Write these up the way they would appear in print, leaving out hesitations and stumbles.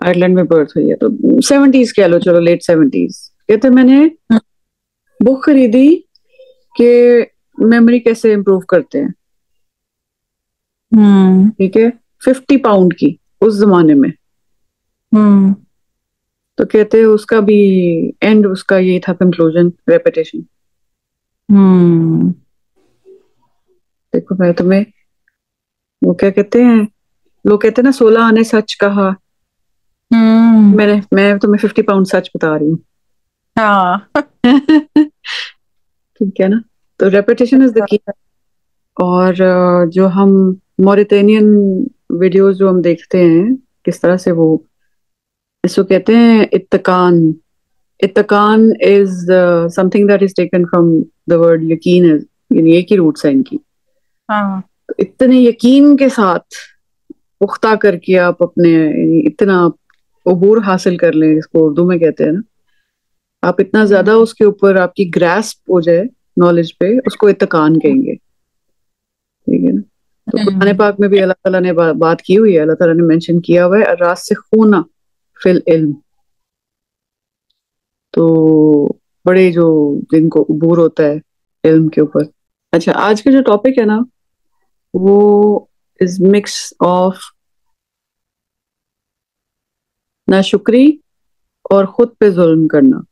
Ireland में birth हुई है, तो 70s कह लो, चलो लेट 70s। कहते मैंने बुक खरीदी कि मेमोरी कैसे इम्प्रूव करते हैं, हम्म। ठीक है, 50 पाउंड की उस जमाने में। हम्म। तो कहते हैं उसका भी एंड, उसका यही था कंक्लूजन, रेपिटेशन। हम्म। देखो मैं तुम्हें, वो क्या कहते हैं, लोग कहते हैं ना 16 आने सच कहा, हम्म। मैं तुम्हें 50 पाउंड सच बता रही हूँ। हाँ। ठीक है ना। तो रेपिटेशन इज द की। और जो हम मॉरिटेनियन वीडियोस जो हम देखते हैं, किस तरह से वो इसको कहते हैं इत्तकान। इत्तकान is something that is taken from the word यकीन, इज यानी एक ही रूट्स है इनकी। हाँ। तो इतने यकीन के साथ पुख्ता करके आप अपने यानी इतना अबूर हासिल कर लें, इसको उर्दू में कहते हैं ना, आप इतना हम्म। ज्यादा उसके ऊपर आपकी ग्रास्प हो जाए नॉलेज पे, उसको इत्तकान कहेंगे। ठीक है ना। तो कुरान हम्म। पाक में भी अल्लाह ताला ने बात की हुई है, अल्लाह ताला ने मेंशन किया हुआ है रासिखूना फिल इल्म। तो बड़े जो, जिनको उबूर होता है इल्म के ऊपर। अच्छा, आज का जो टॉपिक है ना, वो इज मिक्स ऑफ नाशुक्री और खुद पे जुल्म करना।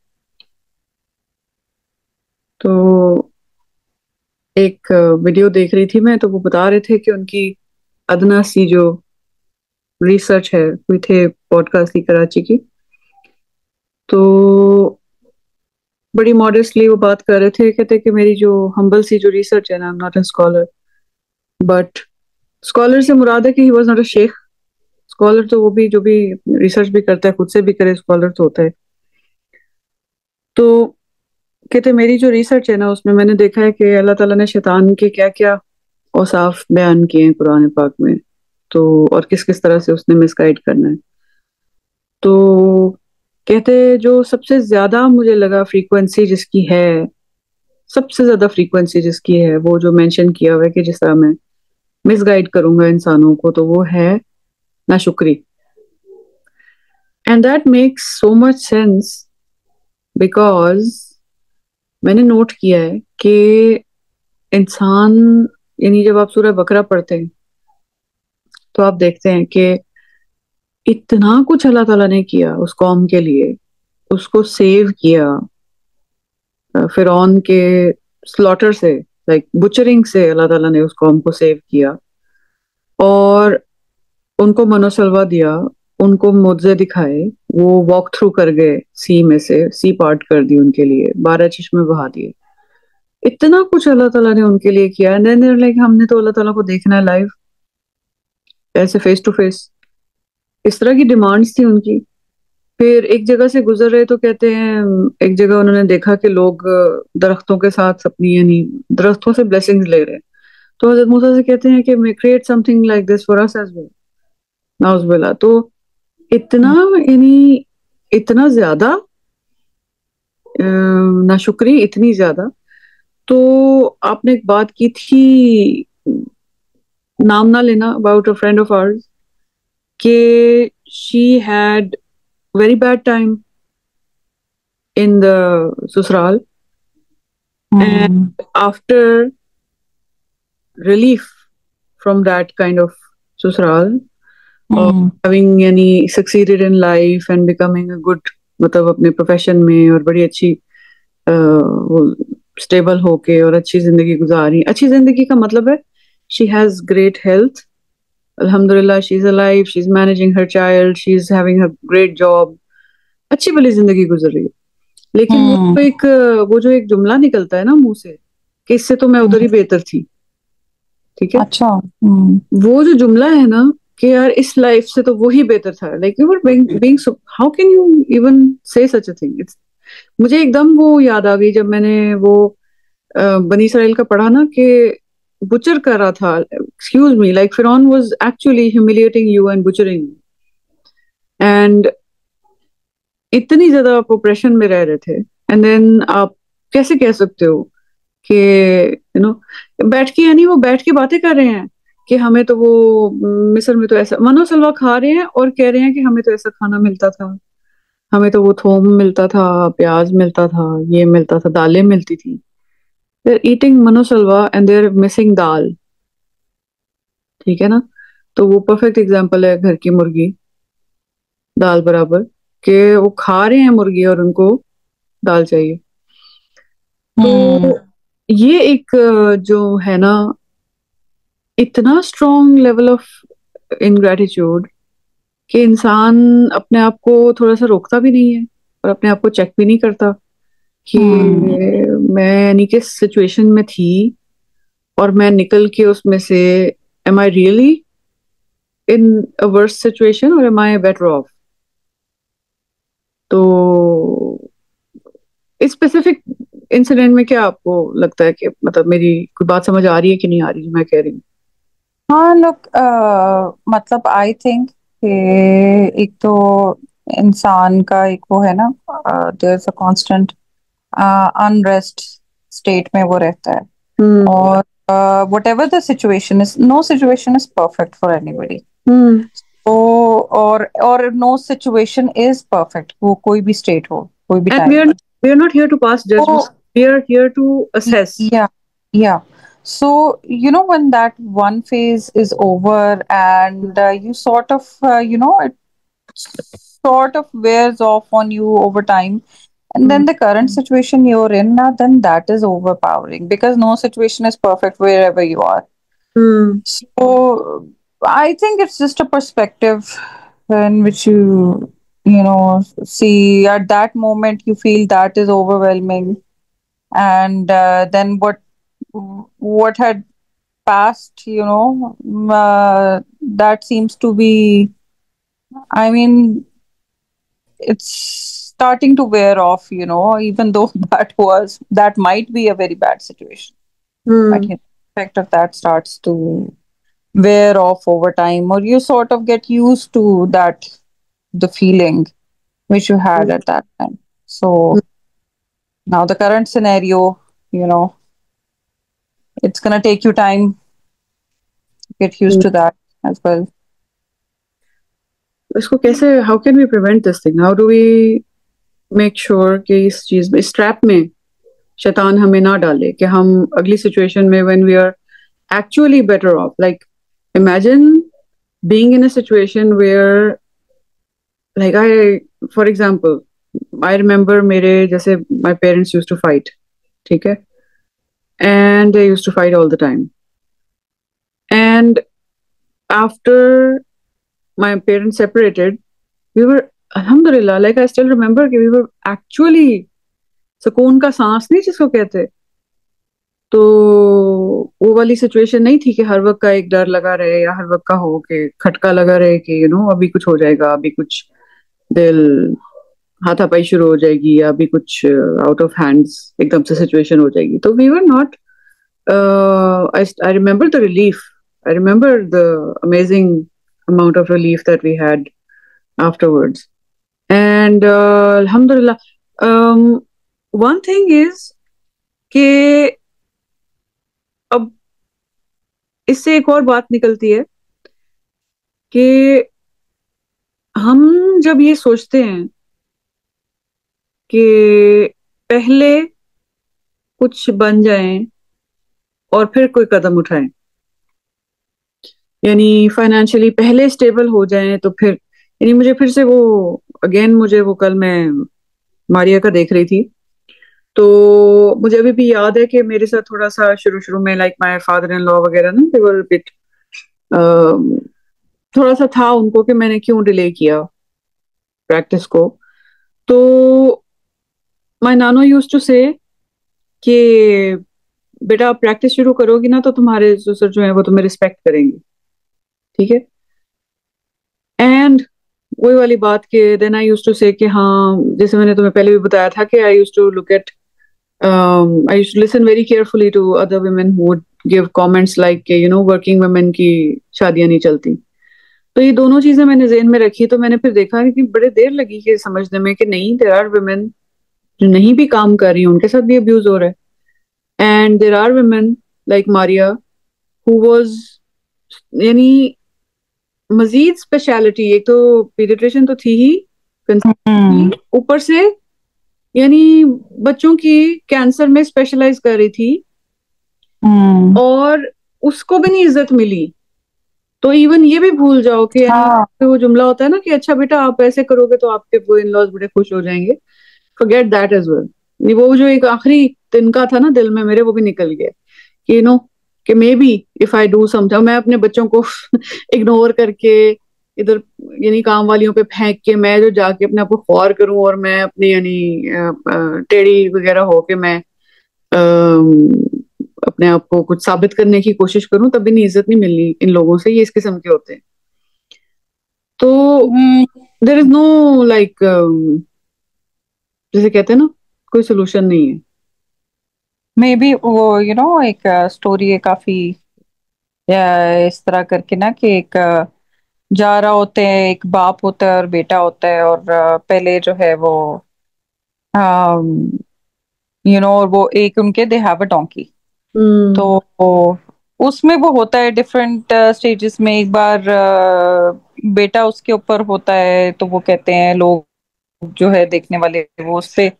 तो एक वीडियो देख रही थी मैं, तो वो बता रहे थे कि उनकी अदना सी जो रिसर्च है हुई थे पॉडकास्ट की, कराची की। तो बड़ी मॉडेस्टली वो बात कर रहे थे, कहते कि मेरी जो हम्बल सी जो रिसर्च है ना, I am not a scholar, but scholar से मुराद है कि he was not a sheikh. Scholar तो वो भी जो भी रिसर्च भी करता है, खुद से भी करे, स्कॉलर तो होता है। तो कहते मेरी जो रिसर्च है ना, उसमें मैंने देखा है कि अल्लाह ताला ने शैतान के क्या क्या औसाफ बयान किए हैं कुरान पाक में। तो और किस किस तरह से उसने मिसगाइड करना है। तो कहते जो सबसे ज्यादा मुझे लगा फ्रीक्वेंसी जिसकी है, सबसे ज्यादा फ्रीक्वेंसी जिसकी है, वो जो मेंशन किया हुआ है कि जिस तरह मैं मिसगाइड करूंगा इंसानों को, तो वो है नाशुक्री। And that makes so much sense, because मैंने नोट किया है कि इंसान, यानी जब आप सूरह बकरा पढ़ते हैं, तो आप देखते हैं कि इतना कुछ अल्लाह ताला ने किया उस कौम के लिए, उसको सेव किया फिरौन के स्लॉटर से, लाइक बुचरिंग से अल्लाह ताला ने उस कौम को सेव किया। और उनको मनोसलवा दिया, उनको मुआवजे दिखाए, वो वॉक थ्रू कर गए सी में से, सी पार्ट कर दी उनके लिए, 12 चश्मे बहा दिए। इतना कुछ अल्लाह ताला ने उनके लिए किया, एंड देन लाइक हमने तो अल्लाह ताला को देखना है लाइव, ऐसे फेस टू फेस। इस तरह की डिमांड्स थी उनकी। फिर एक जगह से गुजर रहे तो कहते हैं, एक जगह उन्होंने देखा कि लोग दरख्तों के साथ अपनी यानी दरख्तों से ब्लेसिंग्स ले रहे हैं। तो हजरत मूसा से कहते हैं कि may create something like this for us as well, नाउजुबिल्लाह। तो इतना यानी इतना ज्यादा नाशुक्री, इतनी ज्यादा। तो आपने एक बात की थी, नाम ना लेना, about a friend of ours, के she had very bad time in the ससुराल, and hmm. After relief from that kind of ससुराल, और हम्म। having यानी succeeded in life and becoming a good, मतलब अपने प्रोफेशन में और बड़ी अच्छी वो स्टेबल होके और अच्छी जिंदगी गुजारी। अच्छी जिंदगी का मतलब है शी हैज ग्रेट हेल्थ, अल्हम्दुलिल्लाह she is alive, she is managing her child, she is having a great job, अच्छी भली जिंदगी गुजर रही है। लेकिन हम्म। वो जो एक जुमला निकलता है ना मुंह से, कि इससे तो मैं उधर ही बेहतर थी। ठीक है। अच्छा। हम्म। वो जो जुमला है ना, कि यार इस लाइफ से तो वो ही बेहतर था, like you were being, how can you even से सच अ थिंग। इट्स, मुझे एकदम वो याद आ गई जब मैंने वो बनी इसराइल का पढ़ा ना, कि बुचर कर रहा था, एक्सक्यूज मी, लाइक फिरौन was actually humiliating you and butchering, and इतनी ज्यादा आप ऑपरेशन में रह रहे थे, एंड देन आप कैसे कह सकते हो कि बैठ के, यानी वो बैठ के बातें कर रहे हैं, कि हमें तो वो मिस्र में तो ऐसा मनोसलवा खा रहे हैं और कह रहे हैं कि हमें तो ऐसा खाना मिलता था, हमें तो वो थोम मिलता था, प्याज मिलता था, ये मिलता था, दालें मिलती थी। दे आर ईटिंग मनोसलवा and they are missing dal. ठीक है ना? तो वो परफेक्ट एग्जाम्पल है घर की मुर्गी दाल बराबर, कि वो खा रहे हैं मुर्गी और उनको दाल चाहिए। हम्म। तो ये एक जो है ना, इतना स्ट्रॉन्ग लेवल ऑफ इनग्रेटिट्यूड कि इंसान अपने आप को थोड़ा सा रोकता भी नहीं है और अपने आप को चेक भी नहीं करता कि हम्म। मैं यानी किस सिचुएशन में थी और मैं निकल के उसमें से am I really in a worse situation और एम आई बेटर ऑफ। तो इस स्पेसिफिक इंसिडेंट में क्या आपको लगता है कि मतलब मेरी कोई बात समझ आ रही है कि नहीं आ रही जो मैं कह रही हूँ? हाँ लोग, मतलब आई थिंक कि एक तो इंसान का एक वो है ना, there is a constant unrest state में वो रहता है। हम्म। और whatever the situation is, no situation is perfect for anybody. हम्म। तो और no situation is perfect, वो कोई भी स्टेट हो, कोई भी and time. We are not here to pass to judgement, we are here to assess. yeah, yeah. So when that one phase is over and you sort of it sort of wears off on you over time, and then the current situation you're in now, then that is overpowering because no situation is perfect wherever you are. Hmm. So I think it's just a perspective in which you see at that moment you feel that is overwhelming, and then what had passed, that seems to be, I mean, it's starting to wear off, even though that might be a very bad situation, but hmm. the effect of that starts to wear off over time, or you sort of get used to the feeling which you had at that time. So now the current scenario, you know, it's gonna take you time to get used hmm. to that as well. इसको कैसे, how can we prevent this thing, how do we make sure कि इस चीज में, इस trap में शैतान हमें ना डाले कि हम अगली सिचुएशन में when we are actually better off, like imagine being in a situation where, like I, for example, I remember मेरे जैसे my parents used to fight, ठीक है, and they used to fight all the time, and after my parents separated, we were, alhamdulillah, like I still remember कि we were actually, सुकून का सांस नहीं जिसको कहते, तो वो वाली सिचुएशन नहीं थी कि हर वक्त का एक डर लगा रहे या हर वक्त का हो कि खटका लगा रहे कि अभी कुछ हो जाएगा, अभी कुछ दिल हाथापाई शुरू हो जाएगी, या अभी कुछ आउट ऑफ हैंड्स एकदम से सिचुएशन हो जाएगी। तो we were not, I remember the relief, I remember the amazing amount of relief that we had afterwards. And alhamdulillah, um, one thing is कि अब इससे एक और बात निकलती है कि हम जब ये सोचते हैं कि पहले कुछ बन जाएं और फिर कोई कदम उठाएं, यानी फाइनेंशियली पहले स्टेबल हो जाएं तो फिर, यानी मुझे फिर से वो, अगेन मुझे वो, कल मैं मारिया का देख रही थी, तो मुझे अभी भी याद है कि मेरे साथ थोड़ा सा शुरू शुरू में, like my father in law वगैरह ना, दे वर बिट, थोड़ा सा था उनको कि मैंने क्यों डिले किया प्रैक्टिस को। तो माय नानो यूज्ड टू से कि बेटा आप प्रैक्टिस शुरू करोगी ना तो तुम्हारे ससुर जो है वो तुम्हें रिस्पेक्ट करेंगे, ठीक है। एंड वही वाली बात कि देन आई यूज्ड टू से कि हाँ, जैसे मैंने तुम्हें पहले भी बताया था कि I used to look at, I used to listen very carefully to other women who would give comments like के वर्किंग वुमेन की शादियां नहीं चलती। तो ये दोनों चीजें मैंने जेहन में रखी, तो मैंने फिर देखा कि बड़े देर लगी कि समझने में कि नहीं, देर आर वुमेन जो नहीं भी काम कर रही हैं उनके साथ भी अब्यूज हो रहा है, and there are women like Maria who was यानी मजीद स्पेशलिटी, एक तो पीडियाट्रिशियन तो थी ही, हम्म। ऊपर से यानी बच्चों की कैंसर में स्पेशलाइज कर रही थी, हम्म। और उसको भी नहीं इज्जत मिली। तो इवन ये भी भूल जाओ कि यानी हाँ। वो जुमला होता है ना कि अच्छा बेटा आप ऐसे करोगे तो आपके वो इन लॉज बड़े खुश हो जाएंगे, फॉरगेट दैट एज वेल। वो जो एक आखिरी तिनका था ना दिल में मेरे, वो भी निकल गया कि कि may be if I do something, मैं अपने बच्चों को इग्नोर करके इधर यानी काम वालियों पे फेंक के मैं जो जाके अपने आप को ख्वार करूं, और मैं अपनी यानी टेढ़ी वगैरह होके मैं अपने आप को कुछ साबित करने की कोशिश करूं, तभी नहीं इज्जत नहीं मिलनी इन लोगों से, ये इस किस्म के होते हैं। तो देर इज नो लाइक, जैसे कहते हैं ना, कोई सोल्यूशन नहीं है। मे बी वो एक स्टोरी है काफी इस तरह करके ना कि एक जा रहा होते हैं, एक बाप होता है और बेटा होता है, और पहले जो है वो और वो एक उनके दे हैव अ डोंकी। हम्म। तो उसमें वो होता है डिफरेंट स्टेजेस में। एक बार बेटा उसके ऊपर होता है, तो वो कहते हैं लोग जो है देखने वाले वो उस पे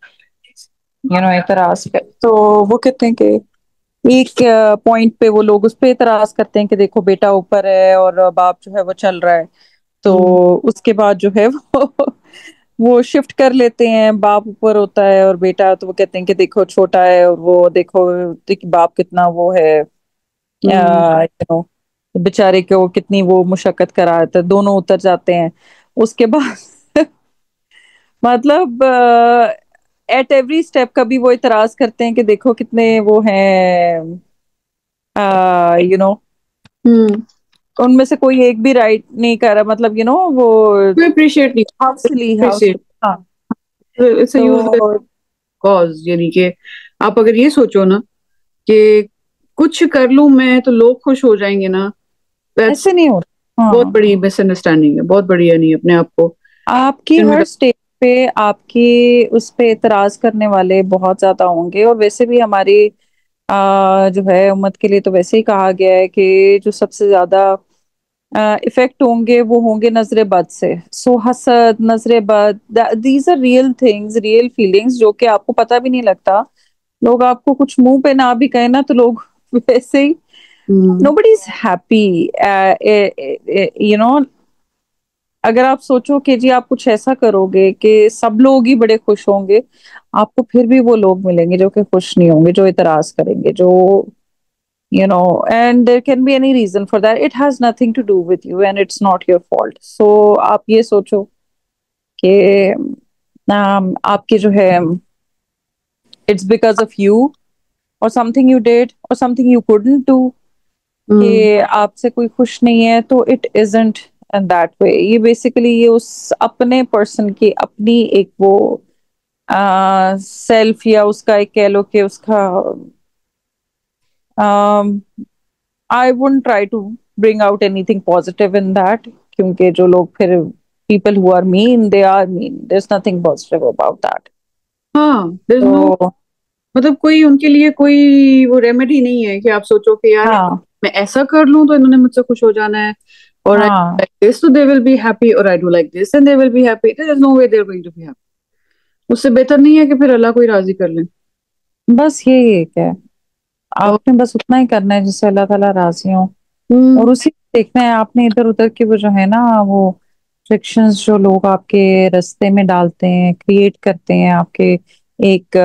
एतराज कर, तो वो कहते हैं कि एक पॉइंट पे वो लोग उस पे एतराज करते हैं कि देखो बेटा ऊपर है और बाप जो है वो चल रहा है। तो हम्म। उसके बाद जो है वो शिफ्ट कर लेते हैं, बाप ऊपर होता है और बेटा, तो वो कहते हैं कि देखो छोटा है और वो देखो बाप कितना वो है, हम्म। बेचारे को कितनी वो मुशक्कत करा रहे थे, दोनों उतर जाते हैं। उसके बाद मतलब एट एवरी स्टेप कभी वो इतराज करते हैं कि देखो कितने वो हैं, यू नो हम्म। उनमें से कोई एक भी राइट नहीं कर रहा, मतलब वो कोई अप्रिशिएट नहीं, हाउस सिली हाउस। अप्रिशिएट, हाँ। इट्स यूजलेस तो कॉज। यानी कि आप अगर ये सोचो ना कि कुछ कर लूं मैं तो लोग खुश हो जाएंगे ना, दैट्स ऐसे नहीं होता। बहुत हाँ। बड़ी मिसअंडरस्टैंडिंग है, बहुत बड़ी यानी अपने आप को आपकी में हर स्टेज पे आपकी उस पे इतराज करने वाले बहुत ज्यादा होंगे, और वैसे भी हमारी जो है उम्मत के लिए तो वैसे ही कहा गया है कि जो सबसे ज्यादा इफेक्ट होंगे वो होंगे नजरे बद से। सो हसद, नजरे बद, these are real things, real feelings जो कि आपको पता भी नहीं लगता। लोग आपको कुछ मुंह पे ना भी कहे ना, तो लोग वैसे ही, हम्म। Nobody is happy. You know अगर आप सोचो कि जी आप कुछ ऐसा करोगे कि सब लोग ही बड़े खुश होंगे, आपको फिर भी वो लोग मिलेंगे जो कि खुश नहीं होंगे, जो इतराज करेंगे, जो and there can be any reason for that. It has nothing to do with you and it's not your fault. So आप ये सोचो कि आपके जो है it's because of you or something you did or something you couldn't do, हम्म। कि आपसे कोई खुश नहीं है, तो it isn't in that way। ये बेसिकली ये उस अपने पर्सन की अपनी एक वो सेल्फ, या उसका एक कह लो कि उसका I wouldn't try to bring out anything positive in that, क्योंकि जो लोग फिर people who are mean they are mean, there is nothing positive about that. हाँ, देयर इज नो, तो मतलब कोई उनके लिए कोई वो रेमेडी नहीं है कि आप सोचो कि यार हाँ। मैं ऐसा कर लूं तो इन्होंने मुझसे खुश हो जाना है, और आई हाँ। लाइक दिस तो दे विल बी हैप्पी, और I do like this and they will be happy, there is no way they are going to be happy. उससे बेहतर नहीं है कि फिर अल्लाह को ही राजी कर लें। बस यही एक है, और आपने बस उतना ही करना है जिससे अल्लाह ताला राजी हो, हम्म। और उसी को देखना है। आपने इधर उधर की वो जो है ना वो फ्रिक्शंस जो लोग आपके रास्ते में डालते हैं, क्रिएट करते हैं आपके एक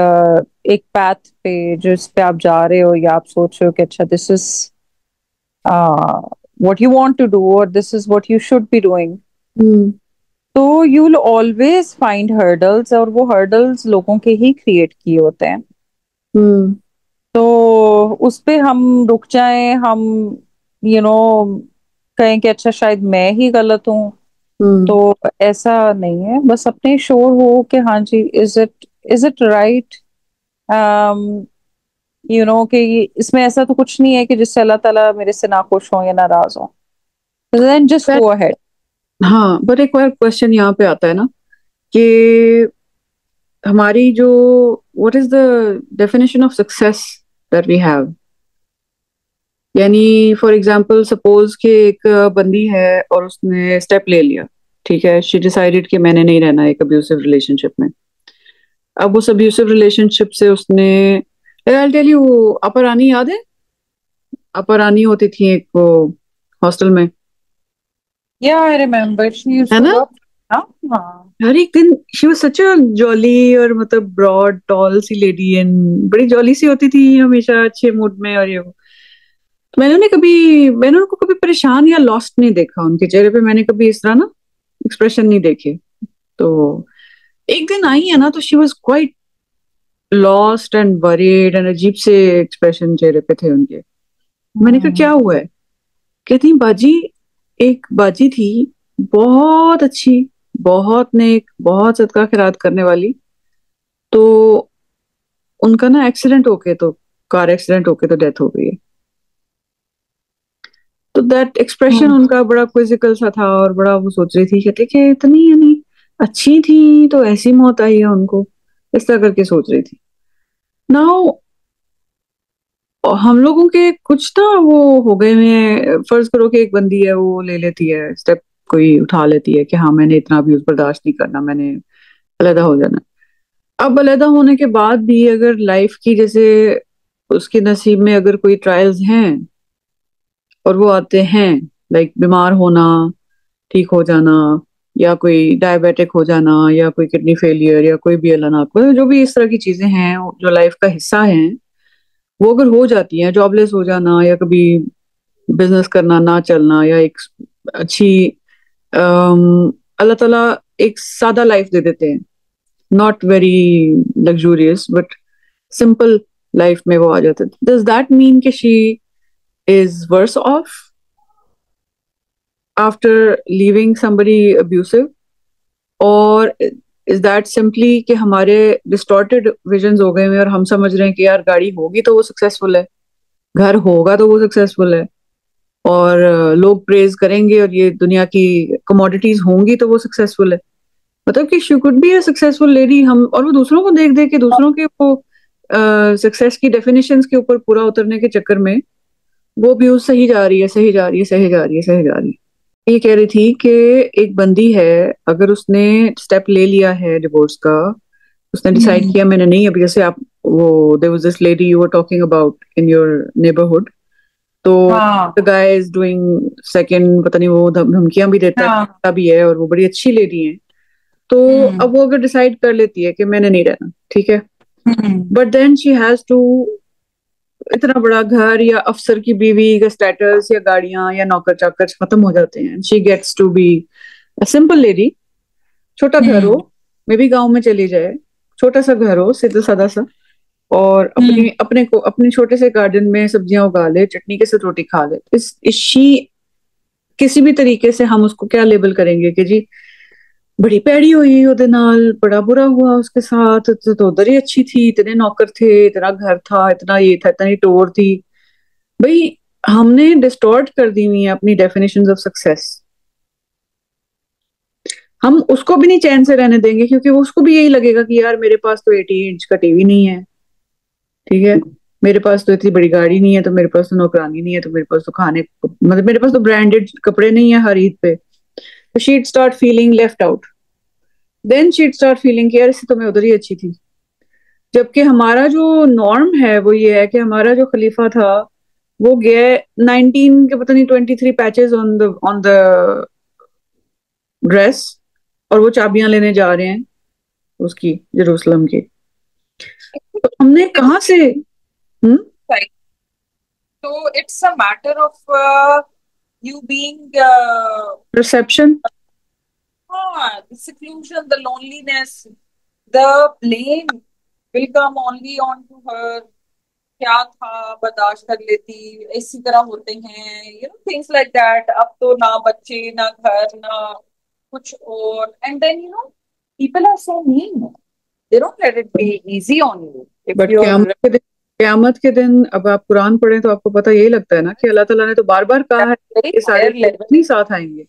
एक पाथ पे जिस पे आप जा रहे हो, या आप सोच रहे हो कि अच्छा this is what you want to do और this is what you should be doing, hmm. तो you will always find hurdles, और वो हर्डल्स लोगों के ही क्रिएट किए होते हैं। हम्म। तो उस पे हम रुक जाएं, हम यू नो कहें कि अच्छा शायद मैं ही गलत हूँ, तो हम्म। ऐसा नहीं है। बस अपने श्योर हो कि हाँ जी, इज इट राइट, कि इसमें ऐसा तो कुछ नहीं है कि जिससे अल्लाह ताला मेरे से नाखुश हो या नाराज हो, then just But- go ahead. हाँ, बट एक और क्वेश्चन यहाँ पे आता है ना कि हमारी जो, what is the definition of success that we have, यानी फॉर एग्जांपल सपोज कि एक बंदी है और उसने स्टेप ले लिया, ठीक है, शी डिसाइडेड कि मैंने नहीं रहना एक अब्यूसिव रिलेशनशिप में। अब उस अब्यूसिव रिलेशनशिप से उसने, आई टेल यू, अपर रानी याद है? अपर रानी होती थी एक वो हॉस्टल में, Yeah, I remember. She used है to ना? work. Huh? हाँ. हर एक दिन she was such a jolly और मतलब ब्रॉड टॉल सी लेडी एंड बड़ी जॉली सी होती थी, हमेशा अच्छे मूड में और ये वो। तो मैंने उनको कभी परेशान या लॉस्ट नहीं देखा, उनके चेहरे पे मैंने कभी इस तरह ना एक्सप्रेशन नहीं देखे। तो एक दिन आई है ना, तो she was quite lost and worried and अजीब से एक्सप्रेशन चेहरे पे थे उनके। मैंने कहा क्या हम्म. हुआ है? कहती बाजी, एक बाजी थी, बहुत अच्छी, बहुत नेक, बहुत सदका खैरात करने वाली, तो उनका ना एक्सीडेंट होके, तो कार एक्सीडेंट होके तो डेथ हो गई है। तो दैट एक्सप्रेशन हम्म. उनका बड़ा क्विजिकल सा था और बड़ा वो सोच रही थी कि देखिए इतनी यानी अच्छी थी तो ऐसी मौत आई है उनको, इस तरह करके सोच रही थी। नाउ हम लोगों के कुछ ना वो हो गए हुए हैं, फर्ज करो कि एक बंदी है वो ले लेती है स्टेप, कोई उठा लेती है कि हाँ मैंने इतना अब्यूज बर्दाश्त नहीं करना, मैंने अलग हो जाना। अब अलग होने के बाद भी अगर लाइफ की जैसे उसके नसीब में अगर कोई ट्रायल्स हैं और वो आते हैं, लाइक बीमार होना, ठीक हो जाना, या कोई डायबिटिक हो जाना, या कोई किडनी फेलियर, या कोई भी अल्लाह ना करे जो भी इस तरह की चीजें हैं जो लाइफ का हिस्सा हैं, वो अगर हो जाती हैं, जॉबलेस हो जाना या कभी बिजनेस करना ना चलना, या एक अच्छी अल्लाह ताला एक सादा लाइफ दे देते हैं, not very luxurious but simple life में वो आ जाते हैं, डज दैट मीन कि she is worse off after leaving somebody abusive, और इज दैट सिंपली कि हमारे डिस्टॉर्टेड विजन्स हो गए हैं और हम समझ रहे हैं कि यार गाड़ी होगी तो वो सक्सेसफुल है, घर होगा तो वो सक्सेसफुल है, और लोग प्रेज करेंगे और ये दुनिया की कमोडिटीज होंगी तो वो सक्सेसफुल है। मतलब कि she could be a successful lady, हम और वो दूसरों को देख देख के दूसरों के वो सक्सेस की डेफिनेशंस के ऊपर पूरा उतरने के चक्कर में वो व्यूज सही जा रही है, सही जा रही है, सही जा रही है, सही जा रही है। ये कह रही थी कि एक बंदी है, अगर उसने स्टेप ले लिया है डिवोर्स का, उसने डिसाइड हम्म. किया मैंने नहीं, अभी जैसे आप वो there was this lady you were talking about in your neighbourhood, तो हाँ. The guy is doing second, पता नहीं वो धमकियां भी देता है, हाँ. करता भी है, और वो बड़ी अच्छी लेडी है। तो हम्म. अब वो अगर डिसाइड कर लेती है कि मैंने नहीं रहना, ठीक है, hmm. But then she has to, इतना बड़ा घर या अफसर की बीवी का स्टेटस या गाड़ियां या नौकर चाकर खत्म हो जाते हैं, she gets to be a simple lady, छोटा घर हो, हम्म. मे भी गांव में चली जाए, छोटा सा घर हो सीधा सादा सा, और हम्म. अपनी अपने को अपने छोटे से गार्डन में सब्जियां उगा ले, चटनी के साथ रोटी खा ले, इस शी किसी भी तरीके से हम उसको क्या लेबल करेंगे कि जी बड़ी पैड़ी हुई ਉਹਦੇ ਨਾਲ, बड़ा बुरा हुआ उसके साथ, तो उधर ही अच्छी थी, इतने नौकर थे, इतना घर था, इतना ये था, इतनी टोर थी। भाई हमने डिस्टॉर्ट कर दी हुई है अपनी डेफिनेशंस ऑफ सक्सेस, हम उसको भी नहीं चैन से रहने देंगे क्योंकि वो उसको भी यही लगेगा कि यार मेरे पास तो 80 इंच का टीवी नहीं है, ठीक है, मेरे पास तो इतनी बड़ी गाड़ी नहीं है, तो मेरे पास तो नौकरानी नहीं है, तो मेरे पास तो खाने मतलब मेरे पास तो ब्रांडेड कपड़े नहीं है हर ईद पे, तो she'd start feeling left out, then she'd start feeling कि यार इससे तो मैं उधर ही अच्छी थी। जबकि हमारा जो नॉर्म है वो ये है कि हमारा जो खलीफा था वो गया 19 के पता नहीं 23 पैचेस ऑन द ड्रेस, और वो चाबियां लेने जा रहे हैं उसकी, जेरूसलम की। तो हमने कहाँ से, हम्म, Right. So it's a matter of you being perception. the seclusion, the loneliness, the blame will come only on to her. क्या था बर्दाश्त कर लेती, इसी तरह होते हैं, थिंग्स लाइक दैट। अब तो ना बच्चे ना घर ना कुछ और, and then people are so mean. They don't let it be easy on you if but you're क्यामत के दिन अब आप कुरान पढ़ें तो आपको पता यही लगता है ना कि अल्लाह ताला ने तो बार बार कहा है very कि सारे higher लोग level. नहीं साथ आएंगे।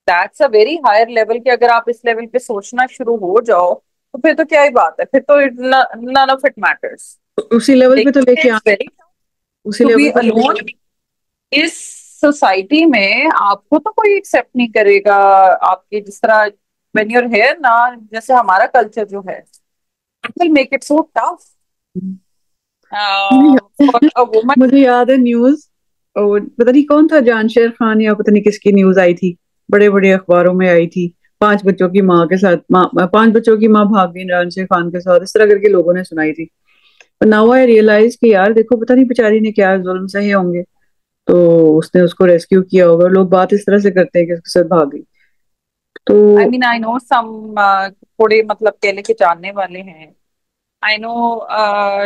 That's a very higher level कि अगर आप इस लेवल पे सोचना शुरू हो जाओ तो फिर तो क्या ही बात है, फिर तो नन ऑफ इट मैटर्स। तो उसी लेवल पे तो लेकिन लेके इट्स आना, वेरी उसी टू बी लेवल पे अलोन इस सोसाइटी में आपको तो कोई एक्सेप्ट नहीं करेगा। आपके जिस तरह व्हेन यूर हेयर ना, जैसे हमारा कल्चर जो है, it will make it so tough मुझे फॉर याद अ वुमन। मुझे याद है न्यूज, और पता नहीं कौन था, जानशेर खान या पता नहीं किसकी न्यूज आई थी, बड़े बड़े अखबारों में आई थी। 5 बच्चों की माँ के साथ, 5 बच्चों की माँ भाग गई जानशेर खान के साथ, इस तरह करके लोगों ने सुनाई थी। पर नाउ आई रियलाइज कि यार देखो, पता नहीं बेचारी ने क्या जुल्म सहे होंगे, तो उसने उसको रेस्क्यू किया होगा। लोग बात इस तरह से करते हैं कि उसके साथ भाग गई। तो I mean I know some थोड़े मतलब कहने के जानने वाले हैं। I know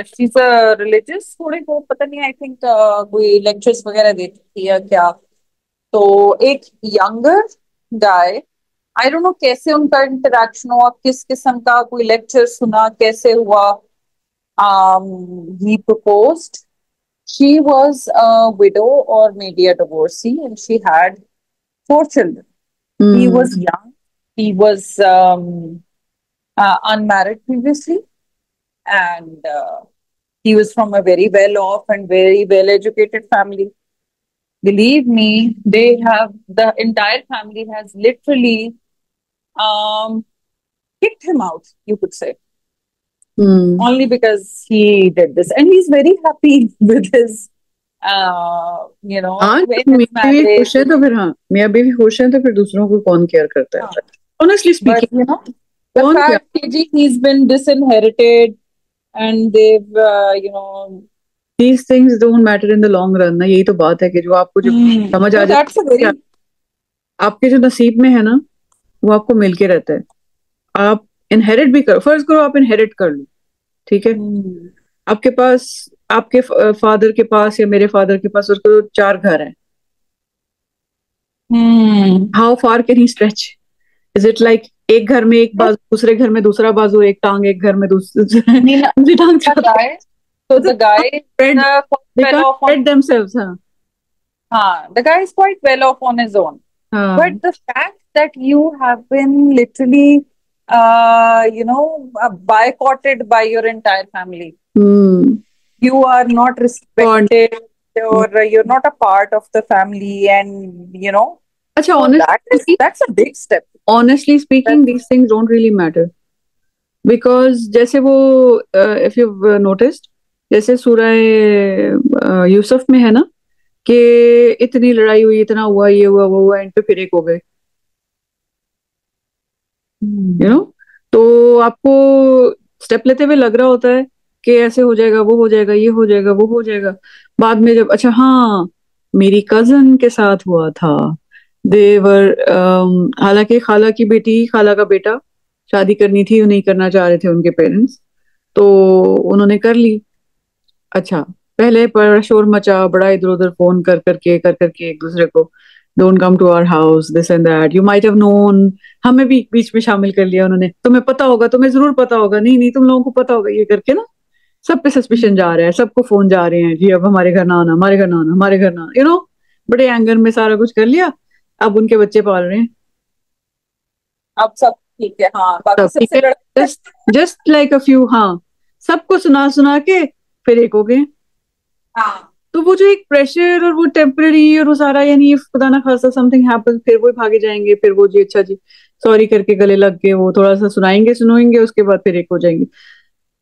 she is a religious, थोड़े वो पता नहीं, आई थिंक कोई लेक्चर्स वगैरह देती थी या क्या। तो एक younger guy, I don't know कैसे उनका इंटरेक्शन हुआ, किस किस्म का कोई लेक्चर सुना, कैसे हुआ। he proposed. She was a widow or maybe a divorcee, and she had 4 children. He hmm was young. He was unmarried previously, and he was from a very well off and very well educated family. Believe me, the entire family has literally um, kicked him out, you could say, hmm only because he did this. And he's very happy with his, हाँ, in जब his मियाँ बीवी marriage. खुश है तो फिर, हाँ मियाँ बीवी खुश है तो फिर दूसरों को कौन केयर करता है? ऑनेस्टली But, स्पीकिंग, the कौन care? fact KG, he's been disinherited and they've, these things don't matter in the long run ना, यही तो बात है कि जो आपको जब समझ आ so जाए that's a कि very, आपके जो नसीब में है ना, वो आपको मिलके रहता है। आप इनहेरिट भी करो, फर्ज करो आप इनहेरिट कर लो, ठीक है? hmm, आपके पास, आपके फादर के पास या मेरे फादर के पास उसको 4 घर हैं। hmm. How far can he stretch? Is it like एक घर में एक बाजू, दूसरे घर में दूसरा बाजू, एक टांग एक घर में दूसरी I mean, दूसरी टांग the चौथी? guy, so the guy is spread quite they well can't off on, spread themselves, हाँ the guy is quite well off on his own. But हाँ the fact that you have been literally, boycotted by your entire family, hmm you are not और respected, or you're not a part of the family, and अच्छा, so that's a big step. Honestly That's, speaking these things don't really matter, because जैसे वो, if you noticed, जैसे सूरह यूसुफ में है ना, कि इतनी लड़ाई हुई, इतना हुआ, ये हुआ वो हुआ, एंड पे फिर एक हो गए, यू नो। तो आपको स्टेप लेते हुए लग रहा होता है कि ऐसे हो जाएगा, वो हो जाएगा, ये हो जाएगा, वो हो जाएगा। बाद में जब, अच्छा हाँ, मेरी कजन के साथ हुआ था, देवर, हालांकि खाला की बेटी, खाला का बेटा शादी करनी थी, नहीं करना चाह रहे थे उनके पेरेंट्स, तो उन्होंने कर ली। अच्छा, पहले पर शोर मचा बड़ा, इधर उधर फोन कर करके एक दूसरे को, don't come to our house, this and that, you might have known. हमें भी बीच में शामिल कर लिया उन्होंने, तुम्हें पता होगा, तुम्हें जरूर पता होगा, नहीं नहीं तुम लोगों को पता होगा, ये करके ना सब पे सस्पिशन जा रहा है, सबको फोन जा रहे हैं जी, अब हमारे घर ना आना, हमारे घर ना आना, हमारे घर ना, बड़े एंगर में सारा कुछ कर लिया। अब उनके बच्चे पाल रहे हैं। अब सब ठीक है, हाँ, बाकी सब ठीक सबसे है, लड़के। Just just like a few, हाँ, सबको सुना सुना के फिर एक हो गए। हाँ, तो वो जो एक प्रेशर और वो टेम्पररी और वो सारा, यानी खुदा ना खासा समथिंग हैपन, फिर वो भागे जाएंगे, फिर वो जी अच्छा जी सॉरी करके गले लग के वो थोड़ा सा सुनाएंगे सुनाएंगे, उसके बाद फिर एक हो जाएंगे।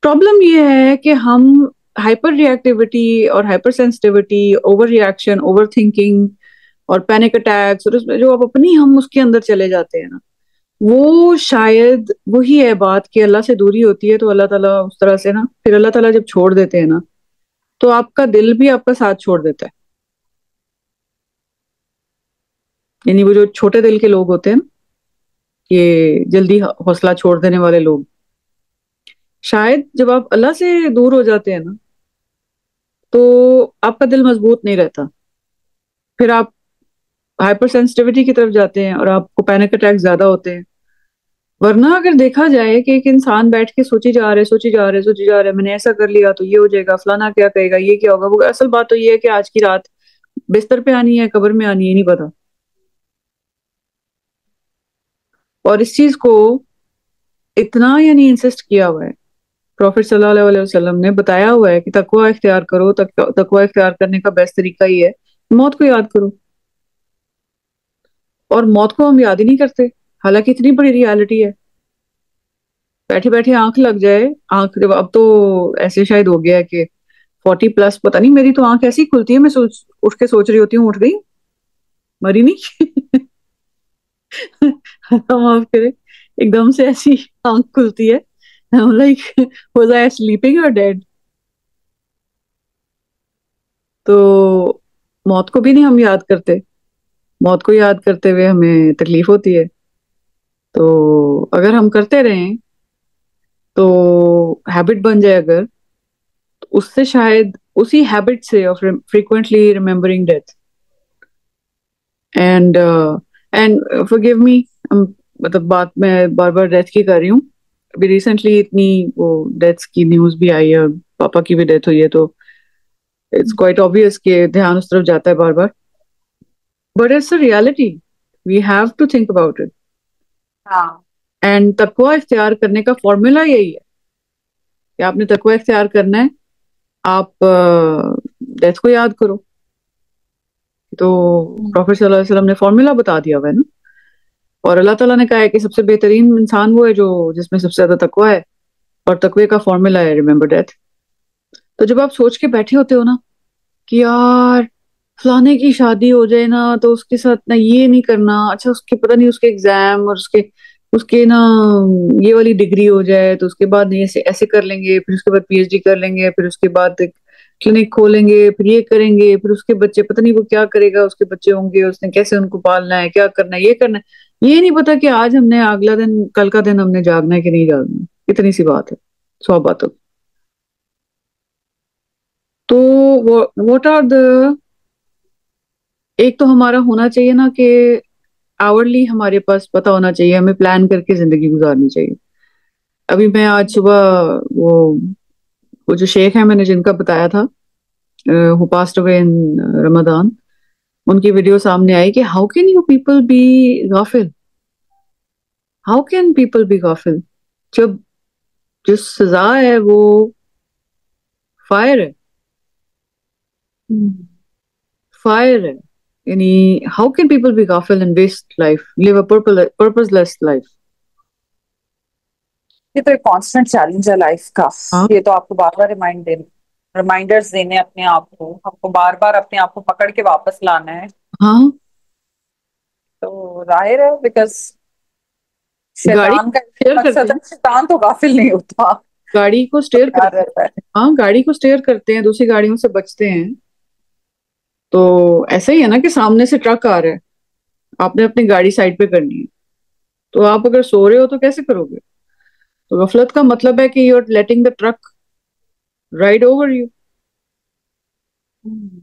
प्रॉब्लम ये है कि हम हाइपर रिएक्टिविटी और hyper sensitivity, over reaction, over thinking और पैनिक अटैक्स, और उसमें जो अब अपनी हम उसके अंदर चले जाते हैं ना, वो शायद वही है बात कि अल्लाह से दूरी होती है, तो अल्लाह ताला उस तरह से ना, फिर अल्लाह ताला जब छोड़ देते हैं ना, तो आपका दिल भी आपका साथ छोड़ देता है। यानी वो जो छोटे दिल के लोग होते हैं ना, ये जल्दी हौसला छोड़ देने वाले लोग, शायद जब आप अल्लाह से दूर हो जाते हैं ना, तो आपका दिल मजबूत नहीं रहता, फिर आप हाइपर सेंसिटिविटी की तरफ जाते हैं और आपको पैनिक अटैक ज्यादा होते हैं। वरना अगर देखा जाए कि एक इंसान बैठ के सोची जा रहे सोची जा रहे सोची जा रहे, मैंने ऐसा कर लिया तो ये हो जाएगा, फलाना क्या कहेगा, ये क्या होगा, वो असल बात तो ये है कि आज की रात बिस्तर पे आनी है, कब्र में आनी है, नहीं पता। और इस चीज को इतना यानी इंसिस्ट किया हुआ है प्रॉफिट सल्लल्लाहु अलैहि वसल्लम ने बताया हुआ है कि तकवा इख्तियार करो, तकवा इख्तियार करने का बेस्ट तरीका ये है, मौत को याद करो। और मौत को हम याद ही नहीं करते, हालांकि इतनी बड़ी रियलिटी है। बैठे बैठे आंख लग जाए, आंख जब, अब तो ऐसे शायद हो गया है कि 40+, पता नहीं, मेरी तो आंख ऐसी ही खुलती है, मैं सोच उठ के सोच रही होती हूँ, उठ गई, मरी नहीं। अल्लाह माफ करे, एकदम से ऐसी आंख खुलती है, लाइक वाज आई स्लीपिंग और डेड। तो मौत को भी नहीं हम याद करते, मौत को याद करते हुए हमें तकलीफ होती है। तो अगर हम करते रहें, तो हैबिट बन जाए अगर, तो उससे शायद उसी हैबिट से of frequently remembering death and and forgive me, मतलब बात मैं बार बार डेथ की कर रही हूँ। अभी रिसेंटली इतनी वो डेथ्स की न्यूज भी आई है, और पापा की भी डेथ हुई है, तो इट्स क्वाइट ऑब्वियस कि ध्यान उस तरफ जाता है बार बार, but it's a reality, we have to think about it. हाँ। एंड तकवा इख्तियार करने का फॉर्मूला यही है कि आपने तकवा इख्तियार करना है, आप डेथ को याद करो। तो हम्म। प्रॉफिट सल्लल्लाहु अलैहि वसल्लम ने फॉर्मूला बता दिया हुआ है ना, और अल्लाह ताला ने कहा है कि सबसे बेहतरीन इंसान वो है जो जिसमें सबसे ज्यादा तकवा है, और तकवे का फॉर्मूला है रिमेम्बर डेथ। तो जब आप सोच के बैठे होते हो ना कि यार फलाने की शादी हो जाए ना, तो उसके साथ ना ये नहीं करना, अच्छा उसके पता नहीं उसके एग्जाम और उसके उसके ना ये वाली डिग्री हो जाए, तो उसके बाद नहीं ऐसे ऐसे कर लेंगे, फिर उसके बाद पीएचडी कर लेंगे, फिर उसके बाद क्लिनिक खोलेंगे, फिर ये करेंगे, फिर उसके बच्चे पता नहीं वो क्या करेगा, उसके बच्चे होंगे, उसने कैसे उनको पालना है, क्या करना है, ये करना है, ये नहीं पता कि आज हमने अगला दिन कल का दिन हमने जागना है कि नहीं जागना है। इतनी सी बात है, 100 बातों। तो व्हाट आर द, एक तो हमारा होना चाहिए ना कि आवरली हमारे पास पता होना चाहिए, हमें प्लान करके जिंदगी गुजारनी चाहिए। अभी मैं आज सुबह वो जो शेख है मैंने जिनका बताया था, who passed away in Ramzan, उनकी वीडियो सामने आई कि how can you people be गाफिल, हाउ कैन पीपल बी गाफिल, जब जो सजा है वो फायर है, हम्म। फायर है। यानी हाउ कैन पीपल बी गाफिल and waste life, live a purposeless life. ये तो एक कांस्टेंट चैलेंज है लाइफ का। हाँ, ये तो आपको बार बार रिमाइंडर्स देने अपने आप को, आपको बार बार अपने आप को पकड़ के वापस लाना है। हाँ। तो जाहिर है, बिकॉज गाड़ी शैतान का स्टेयर करते मकसद हैं, है, शैतान तो गाफिल नहीं होता, गाड़ी को तो स्टेयर प्यार करते रहता है। हैं। हाँ, गाड़ी को स्टेयर करते हैं, दूसरी गाड़ियों से बचते हैं। तो ऐसा ही है ना कि सामने से ट्रक आ रहा है, आपने अपनी गाड़ी साइड पे करनी है, तो आप अगर सो रहे हो तो कैसे करोगे? तो गफलत का मतलब है कि you are letting the truck ride over you. Hmm.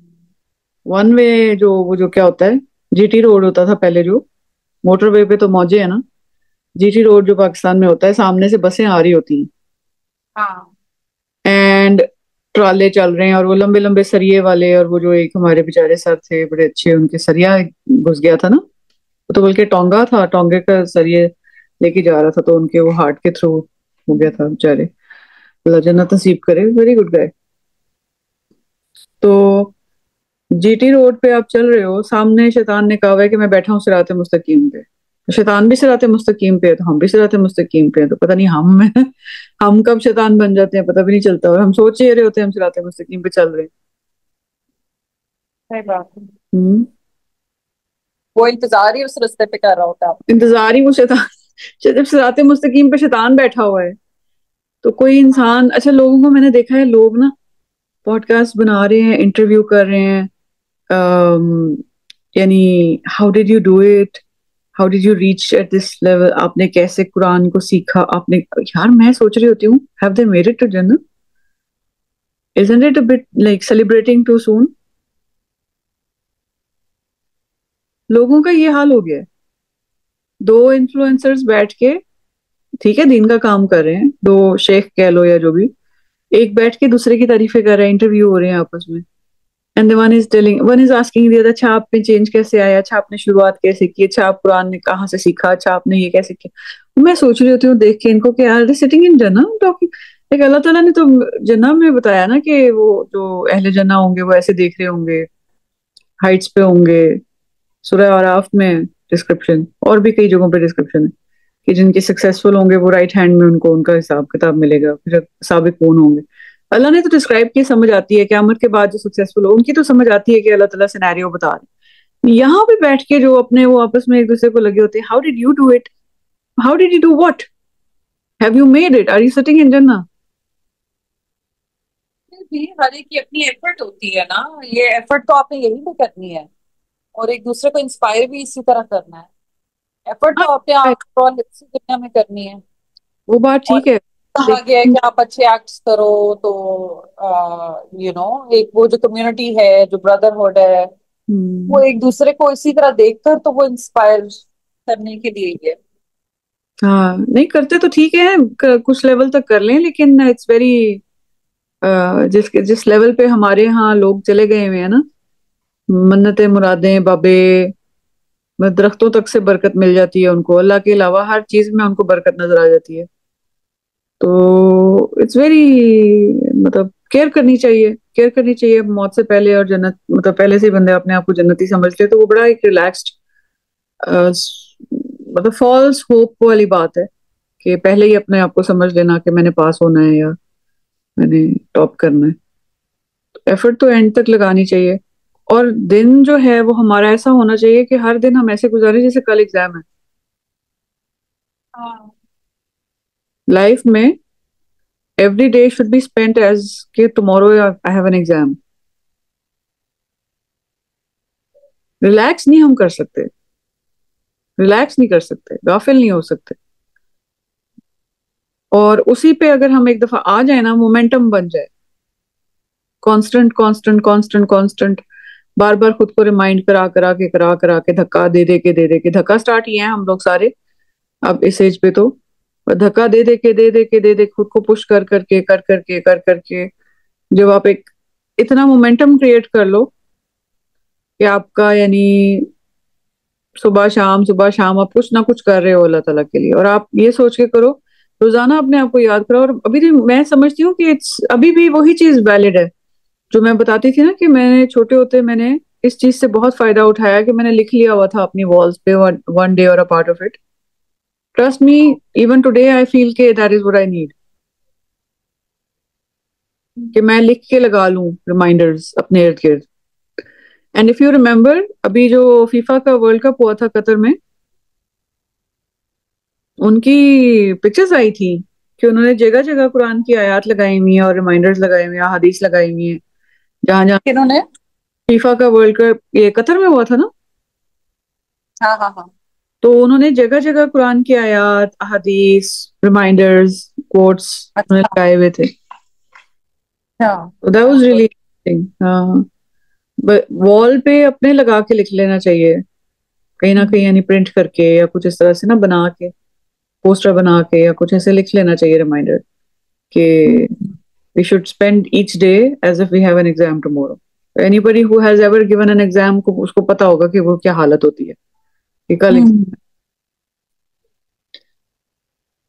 One way, जो वो जो क्या होता है, जीटी रोड होता था पहले, जो मोटरवे पे तो मौजे है ना, जीटी रोड जो पाकिस्तान में होता है, सामने से बसें आ रही होती हैं हाँ। एंड ट्राले चल रहे हैं, और वो लंबे लंबे सरिये वाले, और वो जो एक हमारे बेचारे सर थे बड़े अच्छे, उनके सरिया घुस गया था ना, वो तो बल्कि टोंगा था, टोंगे का सरिये लेके जा रहा था, तो उनके वो हार्ट के थ्रू हो गया था बेचारे, अल्लाह जन्नत नसीब करे, वेरी गुड गाय। तो जीटी रोड पे आप चल रहे हो, सामने शैतान ने कहा हुआ है कि मैं बैठा हूँ सिराते मुस्तकीम पे, तो शैतान भी सिराते मुस्तकीम पे है, तो हम भी सिराते मुस्तकीम पे हैं, तो पता नहीं हम हम कब शैतान बन जाते हैं पता भी नहीं चलता, और हम सोच ही रहे होते हैं हम सिराते मुस्तकीम पे चल रहे सही बात है। हैं। वो इंतजार ही उस रास्ते पे कर रहा होता है आपका। इंतजार ही वो शैतान, जब सिराते मुस्तकीम पे शैतान बैठा हुआ है, तो कोई इंसान, अच्छा लोगों को मैंने देखा है, लोग ना पॉडकास्ट बना रहे हैं, इंटरव्यू कर रहे हैं, अम, यानी how did you do it, how did you reach at this level, आपने कैसे कुरान को सीखा, आपने, यार मैं सोच रही होती हूँ, have they made it to जन्नत? Isn't it a bit like celebrating too soon? लोगों का ये हाल हो गया है। दो इन्फ्लुएंसर्स बैठ के, ठीक है दीन का काम कर रहे हैं, दो शेख कह लो या जो भी, एक बैठ के दूसरे की तारीफें कर रहे हैं, इंटरव्यू हो रहे हैं आपस में, and one is telling, one is asking the other, अच्छा आप में चेंज कैसे आया, अच्छा आपने शुरुआत कैसे की, अच्छा आप कुरान ने कहाँ से सीखा, अच्छा आपने ये कैसे किया। मैं सोच रही होती हूँ देख के इनको कि यार दे सिटिंग इन जन्नत टॉकिंग, एक अल्लाह ताला ने तो जन्नत में बताया ना कि वो जो अहले जन्नत होंगे वो ऐसे देख रहे होंगे, हाइट्स पे होंगे। सूरह आराफ में डिस्क्रिप्शन, और भी कई जगहों पे डिस्क्रिप्शन है कि जिनके सक्सेसफुल होंगे वो राइट हैंड में उनको उनका हिसाब किताब मिलेगा, फिर साबिक कौन होंगे। अल्लाह ने तो डिस्क्राइब की, समझ आती है क़यामत के बाद जो सक्सेसफुल हो उनकी तो समझ आती है कि अल्लाह ताला सिनेरियो बता रहे हैं। यहाँ पे बैठ के जो अपने वो आपस में एक दूसरे को लगे होते हैं, how did you do it, how did you do what, have you made it, are you sitting in जन्नत। फिर भी हर एक की अपनी एफर्ट होती है ना, ये एफर्ट तो आपने यही भी करनी है, और एक दूसरे को इंस्पायर भी इसी तरह करना है। एफर्ट तो आपने आफ्टर इसी दुनिया में करनी है। वो बात और ठीक है। कहा गया है कि आप अच्छे एक्ट्स करो तो एक वो जो कम्युनिटी है, जो ब्रदरहुड है, वो हम्म, एक दूसरे को इसी तरह देखकर तो वो इंस्पायर करने के लिए ही है। हाँ नहीं करते तो ठीक है, कुछ लेवल तक कर लें, लेकिन इट्स वेरी, जिस जिस लेवल पे हमारे यहाँ लोग चले गए हुए हैं ना, मन्नतें मुरादें बाबे, दरख्तों तक से बरकत मिल जाती है उनको, अल्लाह के अलावा हर चीज में उनको बरकत नजर आ जाती है। तो इट्स वेरी, मतलब केयर करनी चाहिए, केयर करनी चाहिए मौत से पहले। और जन्नत मतलब पहले से ही बंदे अपने आप को जन्नती समझते हैं तो वो बड़ा एक रिलैक्स्ड, मतलब फॉल्स होप वाली बात है कि पहले ही अपने आप को समझ लेना कि मैंने पास होना है या मैंने टॉप करना है। एफर्ट तो एंड तक लगानी चाहिए। और दिन जो है वो हमारा ऐसा होना चाहिए कि हर दिन हम ऐसे गुजारें जैसे कल एग्जाम है। हाँ। लाइफ में every day should be spent as के tomorrow I have an exam. Relax नहीं हम कर सकते, रिलैक्स नहीं कर सकते, गाफिल नहीं हो सकते। और उसी पे अगर हम एक दफा आ जाए ना, मोमेंटम बन जाए, कांस्टेंट कांस्टेंट कांस्टेंट कांस्टेंट, बार बार खुद को रिमाइंड करा करा के धक्का दे दे के धक्का स्टार्ट ही है हम लोग सारे अब इस एज पे तो। धक्का दे दे के खुद को पुश कर करके जब आप एक इतना मोमेंटम क्रिएट कर लो कि आपका यानी सुबह शाम आप कुछ ना कुछ कर रहे हो अल्लाह ताला के लिए, और आप ये सोच के करो, रोजाना अपने आप को याद करो। और अभी भी मैं समझती हूँ कि इट्स अभी भी वही चीज वैलिड है जो मैं बताती थी ना, कि मैंने छोटे होते मैंने इस चीज से बहुत फायदा उठाया कि मैंने लिख लिया हुआ था अपनी वॉल्स पे, वन डे और a part of it. Trust me, even today I feel के that is what I need, कि मैं लिख के लगा लूं रिमाइंडर्स अपने इर्द गिर्द। एंड इफ यू रिमेम्बर, अभी जो फीफा का वर्ल्ड कप हुआ था कतर में, उनकी पिक्चर्स आई थी कि उन्होंने जगह जगह कुरान की आयत लगाई हुई है और रिमाइंडर्स लगाए हुए हैं, हदीस लगाई हुई है, जहां जहां किन्होंने? फीफा का वर्ल्ड कप ये कतर में हुआ था ना। हाँ हाँ हाँ। तो उन्होंने जगह जगह कुरान की आयत, हदीस, रिमाइंडर्स, कोट्स उन्होंने अच्छा। लगाए हुए थे। हाँ। तो दैट वाज रियली इंटरेस्टिंग। हाँ, वॉल पे अपने लगा के लिख लेना चाहिए कहीं ना कहीं, यानी प्रिंट करके या कुछ इस तरह से ना बना के, पोस्टर बना के या कुछ ऐसे लिख लेना चाहिए रिमाइंडर कि we should spend each day as if we have an exam tomorrow. Anybody who has ever given an exam को उसको पता होगा कि वो क्या हालत होती है कि कल हम्म।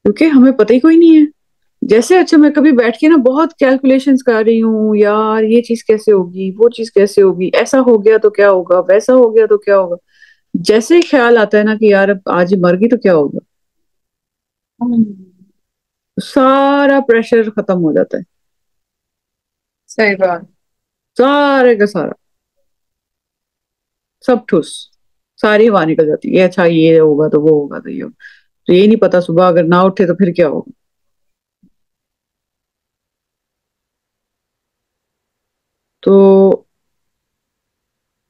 क्योंकि हमें पता ही कोई नहीं है। जैसे अच्छा मैं कभी बैठ के ना बहुत कैलकुलेशंस कर रही हूँ, यार ये चीज कैसे होगी, वो चीज कैसे होगी, ऐसा हो गया तो क्या होगा, वैसा हो गया तो क्या होगा। जैसे ही ख्याल आता है ना कि यार अब आज ही मर गई तो क्या होगा, हम्म। तो सारा प्रेशर खत्म हो जाता है, सही बात। सारे का सारा, सब ठुस, सारी हवा निकल जाती है। अच्छा ये होगा तो वो होगा तो ये होगा, तो ये नहीं पता सुबह अगर ना उठे तो फिर क्या होगा। तो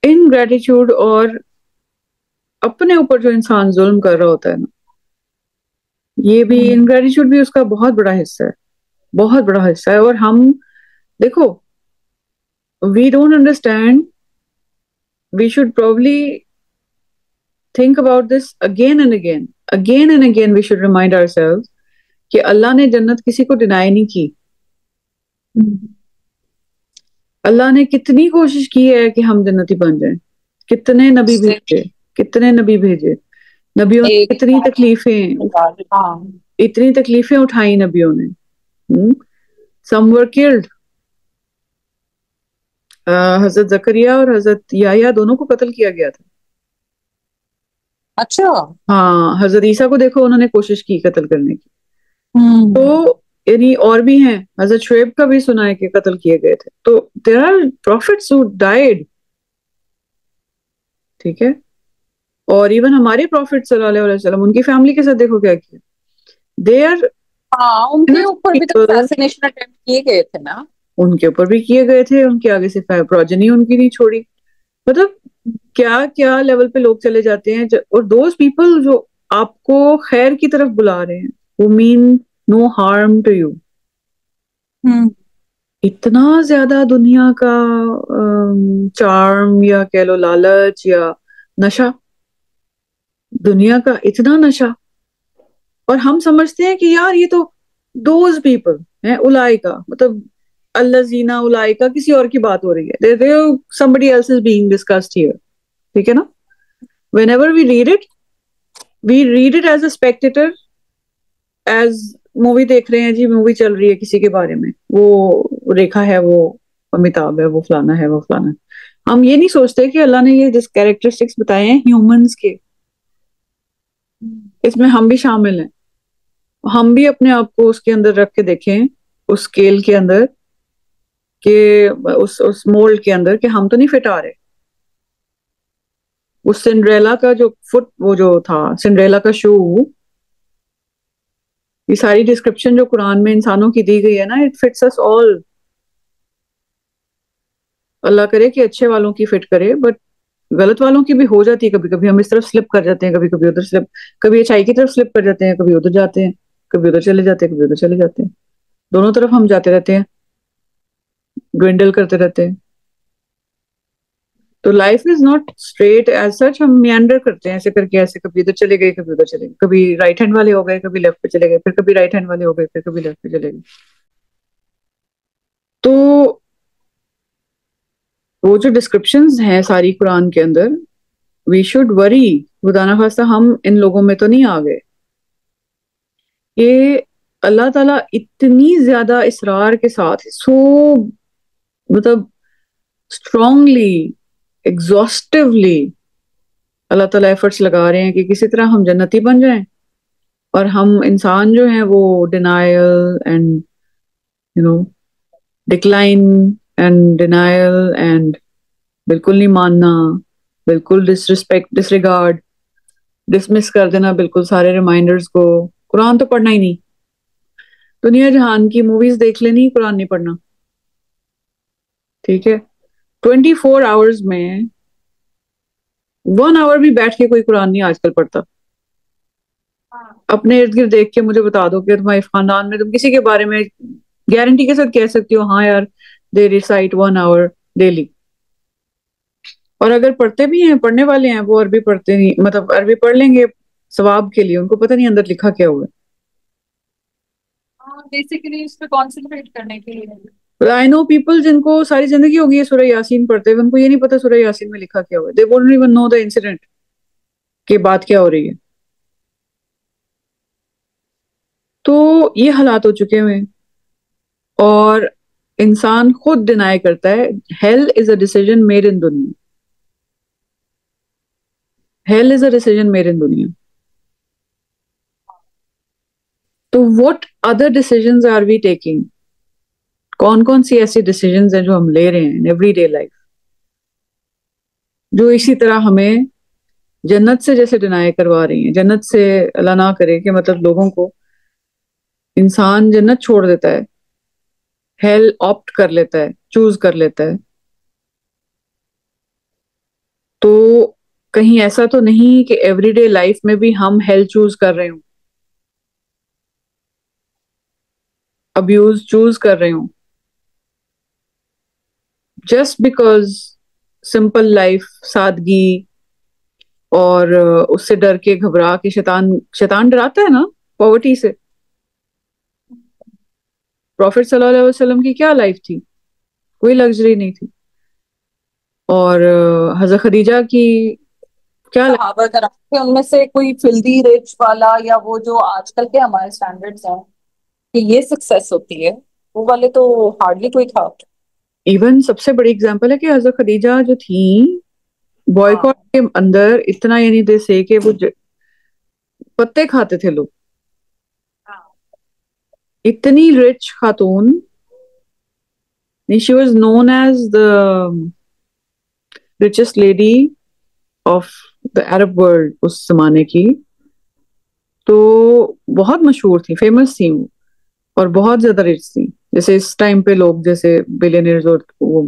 इनग्रेटिट्यूड और अपने ऊपर जो इंसान जुल्म कर रहा होता है ना, ये भी हम्म। इनग्रेटिट्यूड भी उसका बहुत बड़ा हिस्सा है, बहुत बड़ा हिस्सा है। और हम देखो, we don't understand, we should probably think about this again and again, again and again we should remind ourselves कि अल्लाह ने जन्नत किसी को डिनाई नहीं की। हम्म। अल्लाह ने कितनी कोशिश की है कि हम जन्नती बन जाएं, कितने नबी भेजे, कितने नबी भेजे, नबियों ने एक कितनी तकलीफें, हाँ। इतनी तकलीफें उठाई नबियों ने। हम्म? some were killed. हजरत जकरिया और हजरत याह्या दोनों को कत्ल किया गया था. अच्छा. हाँ, हजरत ईसा को देखो, उन्होंने कोशिश की कत्ल करने की. हम्म. तो यानी और भी हैं, हजरत शुएब का भी सुना है कि कत्ल किए गए थे. तो there are prophets who died. ठीक है. और इवन हमारे प्रॉफिट सल्लल्लाहु अलैहि वसल्लम, उनकी फैमिली के साथ देखो क्या किया. दे आर हाँ, उनके ऊपर भी तो पीपल. असैसिनेशन अटेम्प्ट किए गए थे ना. उनके ऊपर भी किए गए थे, उनके आगे से प्रोजनी उनकी नहीं छोड़ी. मतलब क्या क्या लेवल पे लोग चले जाते हैं. और दोज पीपल जो आपको खैर की तरफ बुला रहे हैं, वो mean no harm to you. Hmm. इतना ज्यादा दुनिया का चार्म या कह लो लालच या नशा, दुनिया का इतना नशा. और हम समझते हैं कि यार ये तो दोज पीपल है, उलाइका, मतलब अल्लाजीना उलाइका किसी और की बात हो रही है. somebody else is being discussed here. ठीक है ना. whenever we read it as a spectator, as movie देख रहे हैं जी, मूवी चल रही है किसी के बारे में, वो रेखा है, वो अमिताभ है, वो फलाना है, वो फलाना है. हम ये नहीं सोचते कि अल्लाह ने ये जिस कैरेक्टरिस्टिक्स बताए हैं ह्यूमंस के, इसमें हम भी शामिल हैं. हम भी अपने आप को उसके अंदर रख के देखें, उस स्केल के अंदर, कि उस मोल्ड के अंदर, कि हम तो नहीं फिट आ रहे. उस सिंड्रेला का जो फुट, वो जो था सिंड्रेला का शू, ये सारी डिस्क्रिप्शन जो कुरान में इंसानों की दी गई है ना, इट फिट्स अस ऑल. अल्लाह करे कि अच्छे वालों की फिट करे, बट गलत वालों की भी हो जाती है कभी कभी. हम इस तरफ स्लिप कर जाते हैं, कभी कभी उधर स्लिप, कभी अच्छाई की तरफ स्लिप कर जाते हैं, कभी उधर जाते हैं, कभी उधर चले जाते हैं, कभी उधर चले जाते हैं. दोनों तरफ हम जाते रहते हैं, ड्विंडल करते रहते हैं. तो life is not straight as such. हम मियंडर करते हैं ऐसे करके, ऐसे कभी इधर चले गए, कभी उधर चले गए, कभी राइट हैंड वाले हो गए, कभी लेफ्ट पे चले गए, फिर कभी राइट हैंड वाले हो गए, फिर कभी लेफ्ट पे चले गए. तो वो जो डिस्क्रिप्शंस हैं सारी कुरान के अंदर, वी शुड वरी, खुदा खास्ता हम इन लोगों में तो नहीं आ गए. ये अल्लाह ताला इतनी ज्यादा इसरार के साथ, सो मतलब स्ट्रांगली, एग्जॉस्टिवली अल्लाह ताला एफर्ट्स लगा रहे हैं कि किसी तरह हम जन्नती बन जाएं. और हम इंसान जो हैं वो denial and you know decline and denial and बिल्कुल नहीं मानना, बिल्कुल डिसरिस्पेक्ट, डिसरिगार्ड, डिसमिस कर देना बिल्कुल सारे रिमाइंडर्स को. कुरान तो पढ़ना ही नहीं. दुनिया जहान की मूवीज देख लेनी, कुरान नहीं पढ़ना. ठीक है. 24 आवर्स में 1 आवर भी बैठ के कोई कुरान नहीं आजकल पढ़ता. अपने इर्द गिर्द देख के मुझे बता दो कि तुम्हारे खानदान में तुम किसी के बारे में गारंटी के साथ कह सकती हो, हाँ यार, दे रिसाइट 1 आवर डेली. और अगर पढ़ते भी हैं, पढ़ने वाले हैं, वो अरबी पढ़ते नहीं, मतलब अरबी पढ़ लेंगे सवाब के लिए, उनको पता नहीं अंदर लिखा क्या हुआ हाँ, बेसिकली इस पे कॉन्सेंट्रेट करने के लिए. है. आई नो पीपल जिनको सारी जिंदगी होगी ये सूरह यासीन पढ़ते हुए, उनको ये नहीं पता सूरह यासीन में लिखा क्या हुआ है. They won't even know the incident कि बात क्या हो रही है. तो ये हालात हो चुके हुए हैं. और इंसान खुद डिनाई करता है. Hell is a decision made in दुनिया. Hell is a decision made in दुनिया. तो what other decisions are we taking. कौन कौन सी ऐसी डिसीजंस हैं जो हम ले रहे हैं इन एवरीडे लाइफ, जो इसी तरह हमें जन्नत से जैसे डिनाई करवा रही हैं. जन्नत से अल्लाह ना करे कि मतलब लोगों को, इंसान जन्नत छोड़ देता है, हेल ऑप्ट कर लेता है, चूज कर लेता है. तो कहीं ऐसा तो नहीं कि एवरीडे लाइफ में भी हम हेल चूज कर रहे हो, अब्यूज चूज कर रहे हो, जस्ट बिकॉज सिंपल लाइफ, सादगी, और उससे डर के घबरा के, शैतान शैतान डराता है ना पॉवर्टी से. प्रॉफिट सल्लल्लाहु अलैहि वसल्लम की क्या लाइफ थी, कोई लग्जरी नहीं थी. और हजरत खदीजा की क्या कहावत है कि उनमें से कोई फिल्दी रिच वाला, या वो जो आजकल के हमारे स्टैंडर्ड्स हैं कि ये सक्सेस होती है, वो वाले तो हार्डली कोई था। इवन सबसे बड़ी एग्जांपल है कि हजरत खदीजा जो थी, बॉयकॉट हाँ। के अंदर इतना यानी दे से कि वो पत्ते खाते थे लोग। हाँ। इतनी रिच खातून, she was known as the richest lady of the Arab world उस जमाने की। तो बहुत मशहूर थी, फेमस थी वो, और बहुत ज्यादा रिच थी। जैसे इस टाइम पे लोग जैसे बिलियनर्स और वो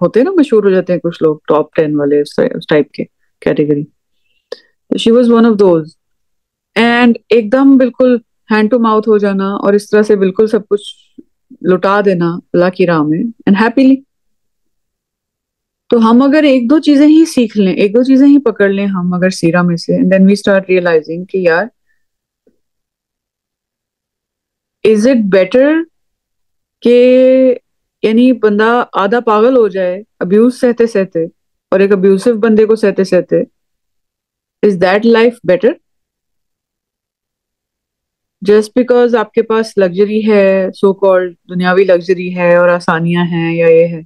होते हैं ना, मशहूर हो जाते हैं कुछ लोग, टॉप 10 वाले उस टाइप के category. She was one of those. And एकदम बिल्कुल हैंड टू माउथ हो जाना, और इस तरह से बिल्कुल सब कुछ लुटा देना अल्लाह की राह में, एंड हैप्पीली। तो हम अगर एक दो चीजें ही सीख लें, एक दो चीजें ही पकड़ लें हम अगर सीरा में से, देन वी स्टार्ट रियलाइजिंग कि यार, इज इट बेटर कि यानी बंदा आधा पागल हो जाए अब्यूज सहते सहते, और एक अब्यूसिव बंदे को सहते सहते, is that life better? Just because आपके पास लग्जरी है, सो कॉल्ड दुनियावी लग्जरी है और आसानियां हैं, या ये है,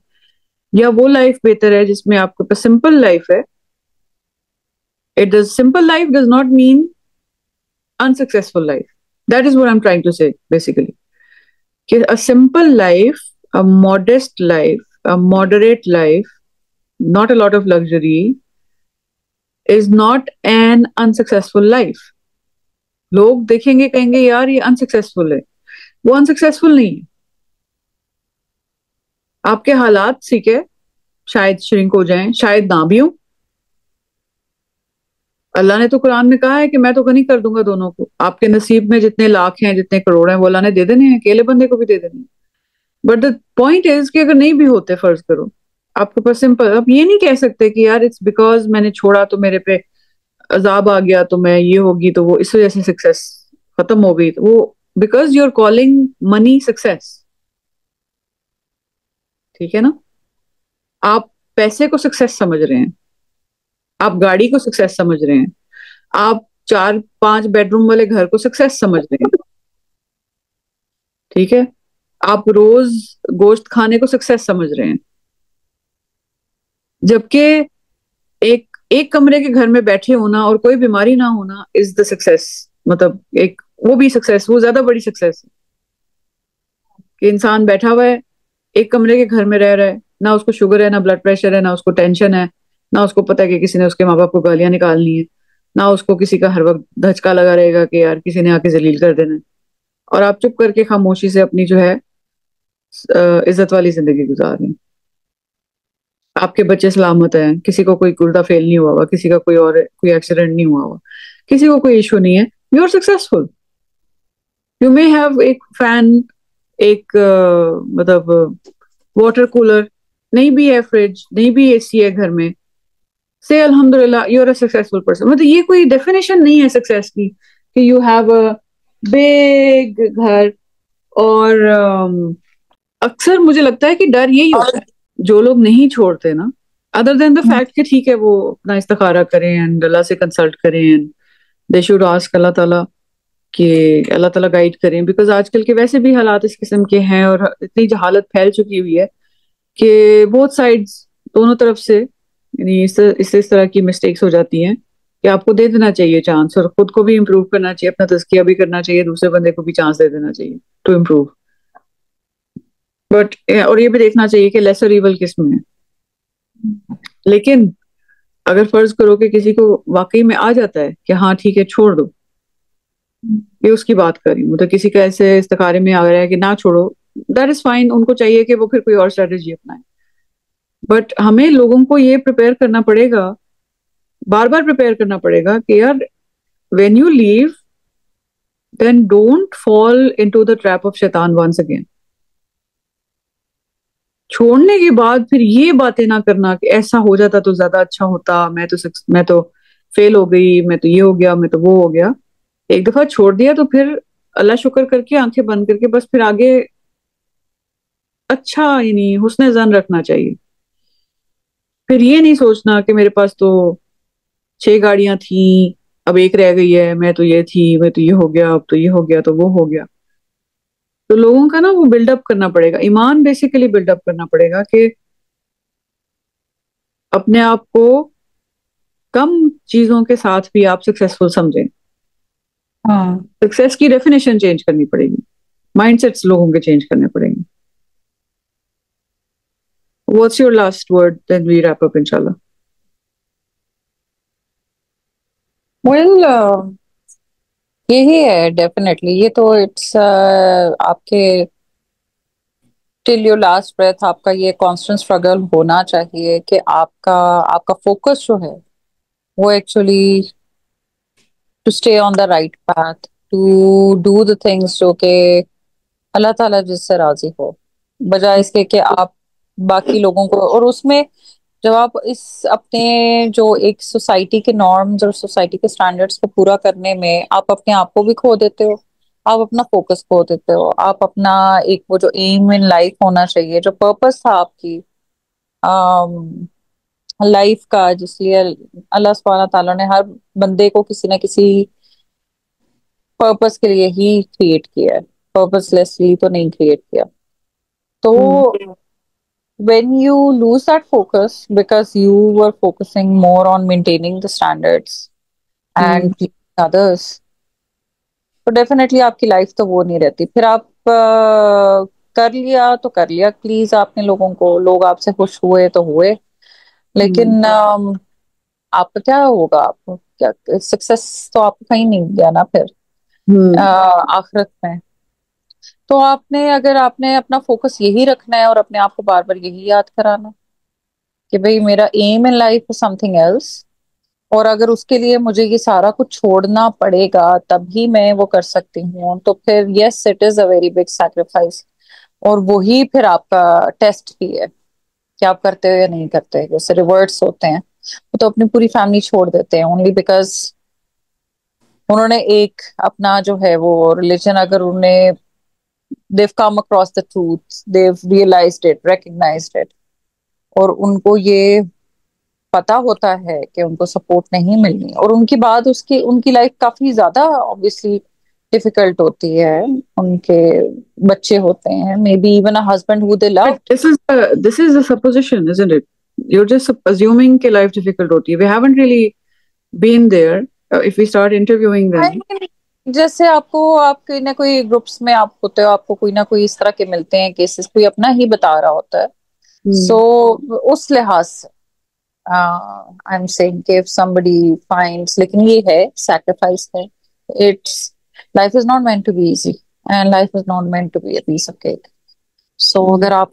या वो लाइफ बेहतर है जिसमें आपके पास सिंपल लाइफ है? It does simple life does not mean unsuccessful life. That is what I am trying to say basically, कि a simple life, a modest life, a moderate life, not a lot of luxury, is not an unsuccessful life. लोग देखेंगे कहेंगे यार ये unsuccessful है, वो unsuccessful नहीं है। आपके हालात सीखे शायद श्रिंक हो जाएं, शायद ना भी हो। अल्लाह ने तो कुरान में कहा है कि मैं तो गनी कर दूंगा दोनों को। आपके नसीब में जितने लाख हैं, जितने करोड़ हैं, वो अल्लाह ने दे देने हैं, अकेले बंदे को भी दे देने हैं। बट द पॉइंट इज कि अगर नहीं भी होते, फर्ज करो आपके पास सिंपल, आप ये नहीं कह सकते कि यार इट्स बिकॉज मैंने छोड़ा तो मेरे पे अजाब आ गया, तो मैं ये होगी, तो वो इस वजह से सक्सेस खत्म हो गई। तो वो because you are calling money success, ठीक है ना? आप पैसे को सक्सेस समझ रहे हैं, आप गाड़ी को सक्सेस समझ रहे हैं, आप 4-5 बेडरूम वाले घर को सक्सेस समझ रहे हैं, ठीक है? आप रोज गोश्त खाने को सक्सेस समझ रहे हैं, जबकि एक एक कमरे के घर में बैठे होना और कोई बीमारी ना होना इज द सक्सेस। मतलब एक वो भी सक्सेस, वो ज्यादा बड़ी सक्सेस है कि इंसान बैठा हुआ है, एक कमरे के घर में रह रहा है, ना उसको शुगर है, ना ब्लड प्रेशर है, ना उसको टेंशन है, ना उसको पता है कि किसी ने उसके माँ बाप को गालियां निकालनी है, ना उसको किसी का हर वक्त धचका लगा रहेगा कि यार किसी ने आके जलील कर देना है। और आप चुप करके खामोशी से अपनी जो है इज्जत वाली जिंदगी गुजार रहे हैं। आपके बच्चे सलामत हैं, किसी को कोई गुर्दा फेल नहीं हुआ हुआ, किसी का कोई एक्सीडेंट नहीं हुआ हुआ, किसी को कोई इशू नहीं है, you are successful. You may have एक फैन, एक मतलब वाटर कूलर, नहीं भी है फ्रिज, नहीं भी एसी है घर में, से अल्हम्दुलिल्लाह you are a successful person. मतलब ये कोई डेफिनेशन नहीं है सक्सेस की कि यू हैव अ बिग घर। और अक्सर मुझे लगता है कि डर यही होता है, जो लोग नहीं छोड़ते ना, अदर देन द फैक्ट कि ठीक है वो अपना इस्तिखारा करें एंड अल्लाह से कंसल्ट करें, एंड दे शुड आस्क अल्लाह ताला कि अल्लाह ताला गाइड करें, बिकॉज आजकल के वैसे भी हालात इस किस्म के हैं, और इतनी जहालत फैल चुकी हुई है कि बोथ साइड्स, दोनों तरफ से, यानी इस तरह की मिस्टेक्स हो जाती हैं कि आपको दे देना चाहिए चांस, और खुद को भी इम्प्रूव करना चाहिए, अपना तज़किया भी करना चाहिए, दूसरे बंदे को भी चांस दे देना चाहिए टू इम्प्रूव। बट और ये भी देखना चाहिए कि लेसर इवल किस में है। लेकिन अगर फर्ज करो कि किसी को वाकई में आ जाता है कि हाँ ठीक है छोड़ दो, ये उसकी बात कर रही हूँ, तो किसी का ऐसे इस्तिखारे में आ रहा है कि ना छोड़ो, दैट इज फाइन, उनको चाहिए कि वो फिर कोई और स्ट्रेटेजी अपनाए। बट हमें लोगों को ये प्रिपेयर करना पड़ेगा, बार बार प्रिपेयर करना पड़ेगा कि यार when you leave, then don't fall into the trap of शैतान वंस अगेन। छोड़ने के बाद फिर ये बातें ना करना कि ऐसा हो जाता तो ज्यादा अच्छा होता, मैं तो फेल हो गई, मैं तो ये हो गया, मैं तो वो हो गया। एक दफा छोड़ दिया तो फिर अल्लाह शुक्र करके आंखें बंद करके बस फिर आगे अच्छा, यानी हुस्न जन रखना चाहिए। फिर ये नहीं सोचना कि मेरे पास तो 6 गाड़ियां थी, अब एक रह गई है, मैं तो ये थी, मैं तो ये हो गया, अब तो ये हो गया, तो वो हो गया। तो लोगों का ना वो बिल्डअप करना पड़ेगा, ईमान बेसिकली बिल्डअप करना पड़ेगा कि अपने आप को कम चीजों के साथ भी आप सक्सेसफुल समझें। हाँ। सक्सेस की डेफिनेशन चेंज करनी पड़ेगी, माइंडसेट्स लोगों के चेंज करने पड़ेंगे। What's your last word, then we wrap up इंशाल्लाह। वेल, यही है डेफिनेटली। ये तो इट्स आपके टिल योर लास्ट ब्रेथ आपका ये कांस्टेंट स्ट्रगल होना चाहिए कि आपका आपका फोकस जो है वो actually to stay on the right path, to do the things जो कि अल्लाह ताला जिससे राजी हो, बजाय इसके कि आप बाकी लोगों को। और उसमें जब आप इस अपने जो एक सोसाइटी के नॉर्म्स और सोसाइटी के स्टैंडर्ड्स को पूरा करने में आप अपने आप को भी खो देते हो, आप अपना फोकस खो देते हो, आप अपना एक वो जो एम इन लाइफ होना चाहिए, जो पर्पस था आपकी लाइफ का, जिसलिए अल्लाह सुब्हानहू ताला ने हर बंदे को किसी ना किसी पर्पस के लिए ही क्रिएट किया है, पर्पसलेसली तो नहीं क्रिएट किया। तो when you lose that focus because you were focusing more on maintaining the standards and pleasing others, तो डेफिनेटली आपकी लाइफ तो वो नहीं रहती। फिर आप कर लिया तो कर लिया प्लीज आपने लोगों को, लोग आपसे खुश हुए तो हुए, लेकिन आप क्या होगा, आप क्या सक्सेस तो आपको कहीं नहीं गया ना फिर आखिरत में। तो आपने अगर आपने अपना फोकस यही रखना है और अपने आप को बार बार यही याद कराना कि भाई मेरा aim in life is something else, और अगर उसके लिए मुझे ये सारा कुछ छोड़ना पड़ेगा तभी मैं वो कर सकती हूँ, तो फिर yes it is a very big sacrifice. और वही फिर आपका टेस्ट भी है कि आप करते हो या नहीं करते। जैसे रिवर्ट्स होते हैं, वो तो अपनी पूरी फैमिली छोड़ देते हैं ओनली बिकॉज उन्होंने एक अपना जो है वो रिलीजन, अगर उन्हें they've come across the truth, they've realized it, recognized it, और उनको ये पता होता है कि उनको सपोर्ट नहीं मिलनी, और उनकी बात उसकी उनकी लाइफ काफी ज्यादा ऑब्वियसली डिफिकल्ट होती है। उनके बच्चे होते हैं, may be even a husband who they love. But this is a supposition, isn't it? You're just assuming कि life difficult होती है. We haven't really been there. If we start interviewing them. जैसे आपको आप कोई ना कोई ग्रुप्स में आप होते हो, आपको कोई ना कोई इस तरह के मिलते हैं केसेस, कोई अपना ही बता रहा होता है। सो उस लिहाज से आई एम सेइंग कि if somebody finds, लेकिन ये है सैक्रिफाइस है। It's life is not meant to be easy and life is not meant to be a piece of cake. So अगर आप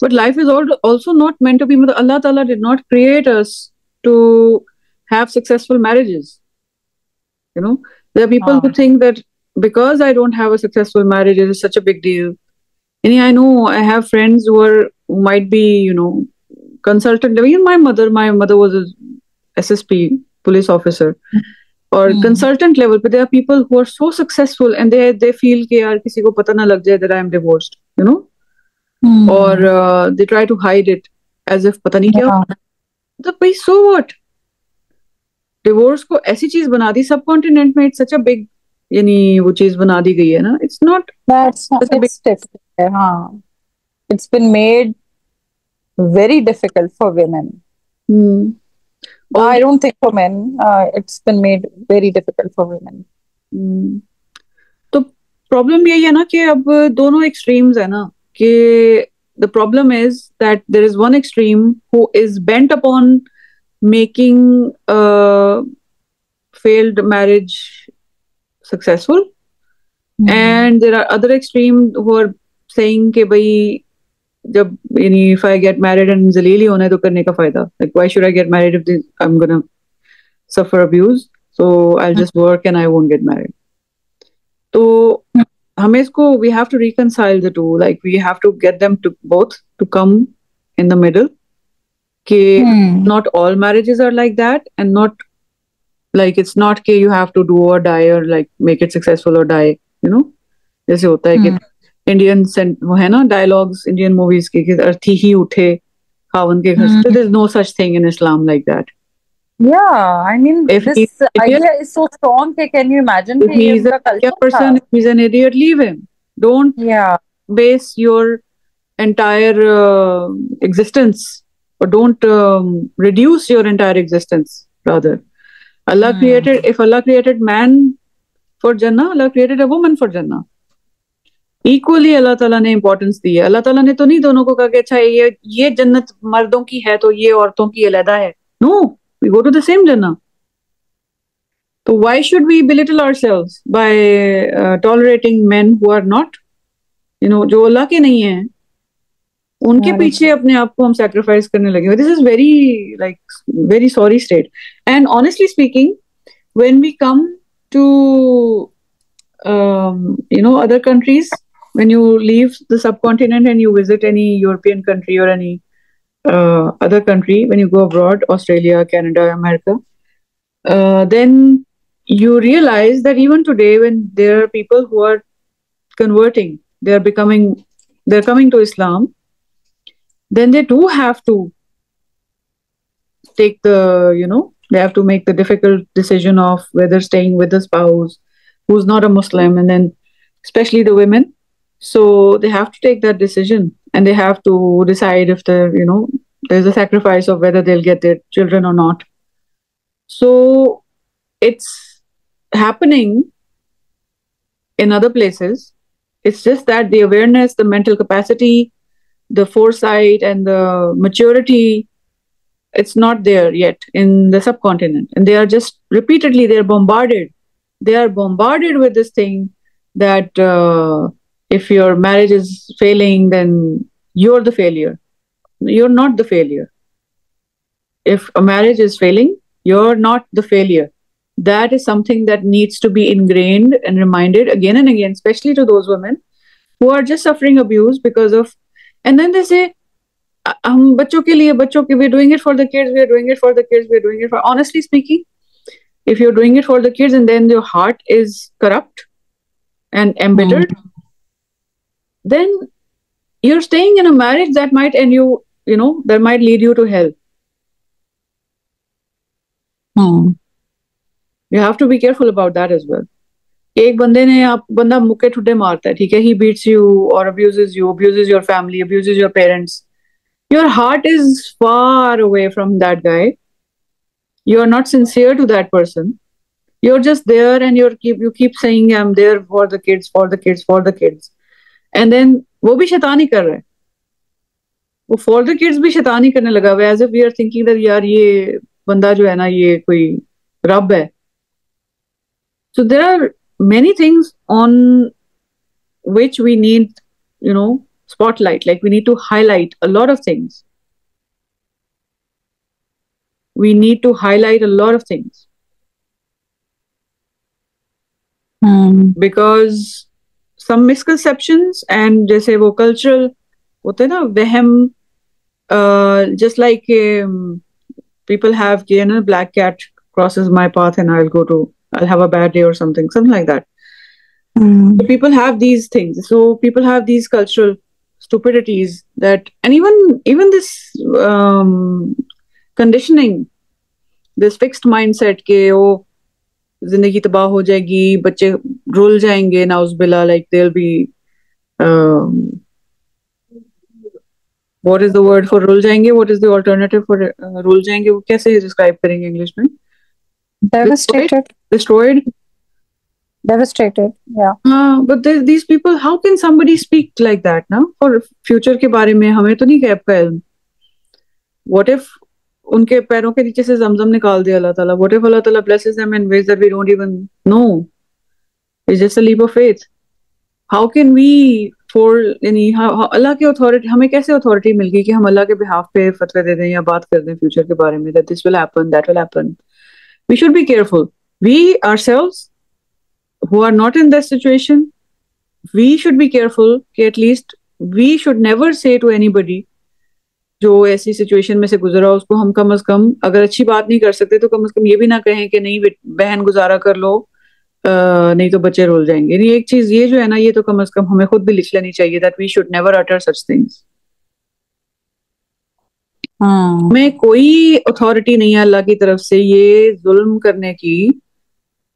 But life is also not meant to be. Allah Ta'ala did not create us to have successful marriages. You know, there are people who think that because I don't have a successful marriage, it is such a big deal. And I know I have friends who might be, consultant. Even my mother was a SSP, police officer, or consultant level. But there are people who are so successful and they feel कि यार किसी को पता ना लग जाए that I am divorced, or they try to hide it as if पता नहीं क्या। तो भाई so what? डिवोर्स को ऐसी चीज बना दी सब कॉन्टिनेंट में, इट्स सच अ बिग, यानी वो चीज बना दी गई है ना, इट्स नॉट हाँ, it's been made very difficult for women. I don't think for men. It's been made very difficult for women. तो प्रॉब्लम यही है ना कि अब दोनों एक्सट्रीम्स है ना, कि the problem is that there is one extreme who is bent upon making failed marriage successful, and there are other extreme who are saying कि भाई जब यानी if I get married and जलील ही होना है तो करने का फायदा, like why should I get married if I'm gonna suffer abuse, so I'll just work and I won't get married. तो हमें इसको we have to reconcile the two, like we have to get them to both to come in the middle, कि not all marriages are like that, and not like it's not कि you have to do or die or like make it successful or die, जैसे होता है कि Indian वो है ना dialogues Indian movies के कि अर्थी ही उठे खावन के घर से, there is no such thing in Islam like that, Yeah, I mean, If this he's an idiot, idea is so strong. Can you imagine if कि ये he's a उनका media culture था? person, if he's an idiot, leave him. Don't Yeah. base your entire existence, or don't reduce your entire existence, rather. Allah created, if Allah created man for Jannah, Allah created a woman for Jannah. Equally अल्लाह ताला ने importance दी है. अल्लाह ताला ने तो नहीं दोनों को कहा कि अच्छा ये जन्नत मर्दों की है तो ये औरतों की अलहदा है. No, we go to the same जन्नह. तो why should we belittle ourselves by tolerating men who are not, जो अल्लाह के नहीं है, उनके पीछे अपने आप को हम सैक्रिफाइस करने लगे. This is very like very sorry state. And honestly speaking, when we come to other countries, when you leave the subcontinent and you visit any European country or any other country, when you go abroad, Australia, Canada, America, then you realize that even today, when there are people who are converting, they're coming to Islam, then they do have to take they have to make the difficult decision of whether staying with a spouse who's not a Muslim, and then especially the women. So they have to take that decision, and they have to decide if there's a sacrifice of whether they'll get their children or not. So it's happening in other places. It's just that the awareness, the mental capacity, the foresight, and the maturity, it's not there yet in the subcontinent. And they are just repeatedly, they're bombarded. They are bombarded with this thing that if your marriage is failing, then you're the failure. You're not the failure. If a marriage is failing, you're not the failure. That is something that needs to be ingrained and reminded again and again, especially to those women who are just suffering abuse because of, and then they say, हम बच्चों के लिए, बच्चों के, we're doing it for the kids, we're doing it for the kids, we're doing it for, honestly speaking, if you're doing it for the kids and then your heart is corrupt and embittered, then you're staying in a marriage that might end you, that might lead you to hell. You have to be careful about that as well. एक बंदा मुक्के ठुड्डे मारता है, ठीक है, he beats you or abuses you, abuses your family, abuses your parents. Your heart is far away from that guy. You're not sincere to that person. You're just there and you keep saying, I'm there for the kids, for the kids, for the kids. And then वो भी शैतानी कर रहा है. वो for the kids भी शैतानी करने लगा हुआ है, as if we are thinking that यार ये बंदा जो है ना ये कोई रब है. So there are many things on which we need, spotlight. Like we need to highlight a lot of things. We need to highlight a lot of things. Because some misconceptions and जैसे वो cultural होते हैं ना वहम, just like people have, black cat crosses my path and I'll have a bad day or something like that. So people have these things. So people have these cultural stupidities that, and even this conditioning, this fixed mindset के वो जिंदगी तबाह हो जाएगी, बच्चे rule जाएंगे, नाउज़बिल्ला, like they'll be what is the word for rule जाएंगे? What is the alternative for rule जाएंगे? वो कैसे describe करेंगे English में? Destroyed. Devastated, yeah. But these people, how can somebody speak like that now? For future के बारे में हमें तो नहीं गैप का इल्म. What if उनके पैरों के नीचे से जमजम निकाल दिया अल्लाह ताला? What if Allah Ta'ala blesses them in ways that we don't even know? It's just a leap of faith. How can we अल्लाह की अथॉरिटी, हमें कैसे अथॉरिटी मिल गई कि हम अल्लाह के बिहाफ पे फतवे दे दें या बात कर दें फ्यूचर के बारे में, that this will happen, that will happen? We should be careful. We ourselves who are not in that situation, we should be careful कि at least we should never say to anybody जो ऐसी situation में से गुजरा उसको हम कम से कम, अगर अच्छी बात नहीं कर सकते तो कम से कम ये भी ना कहें कि नहीं बहन गुजारा कर लो, नहीं तो बच्चे रोल जाएंगे. नहीं, एक चीज ये जो है ना, ये तो कम से कम हमें खुद भी लिख लेनी चाहिए that we should never utter such things. हमें कोई अथॉरिटी नहीं है अल्लाह की तरफ से ये जुल्म करने की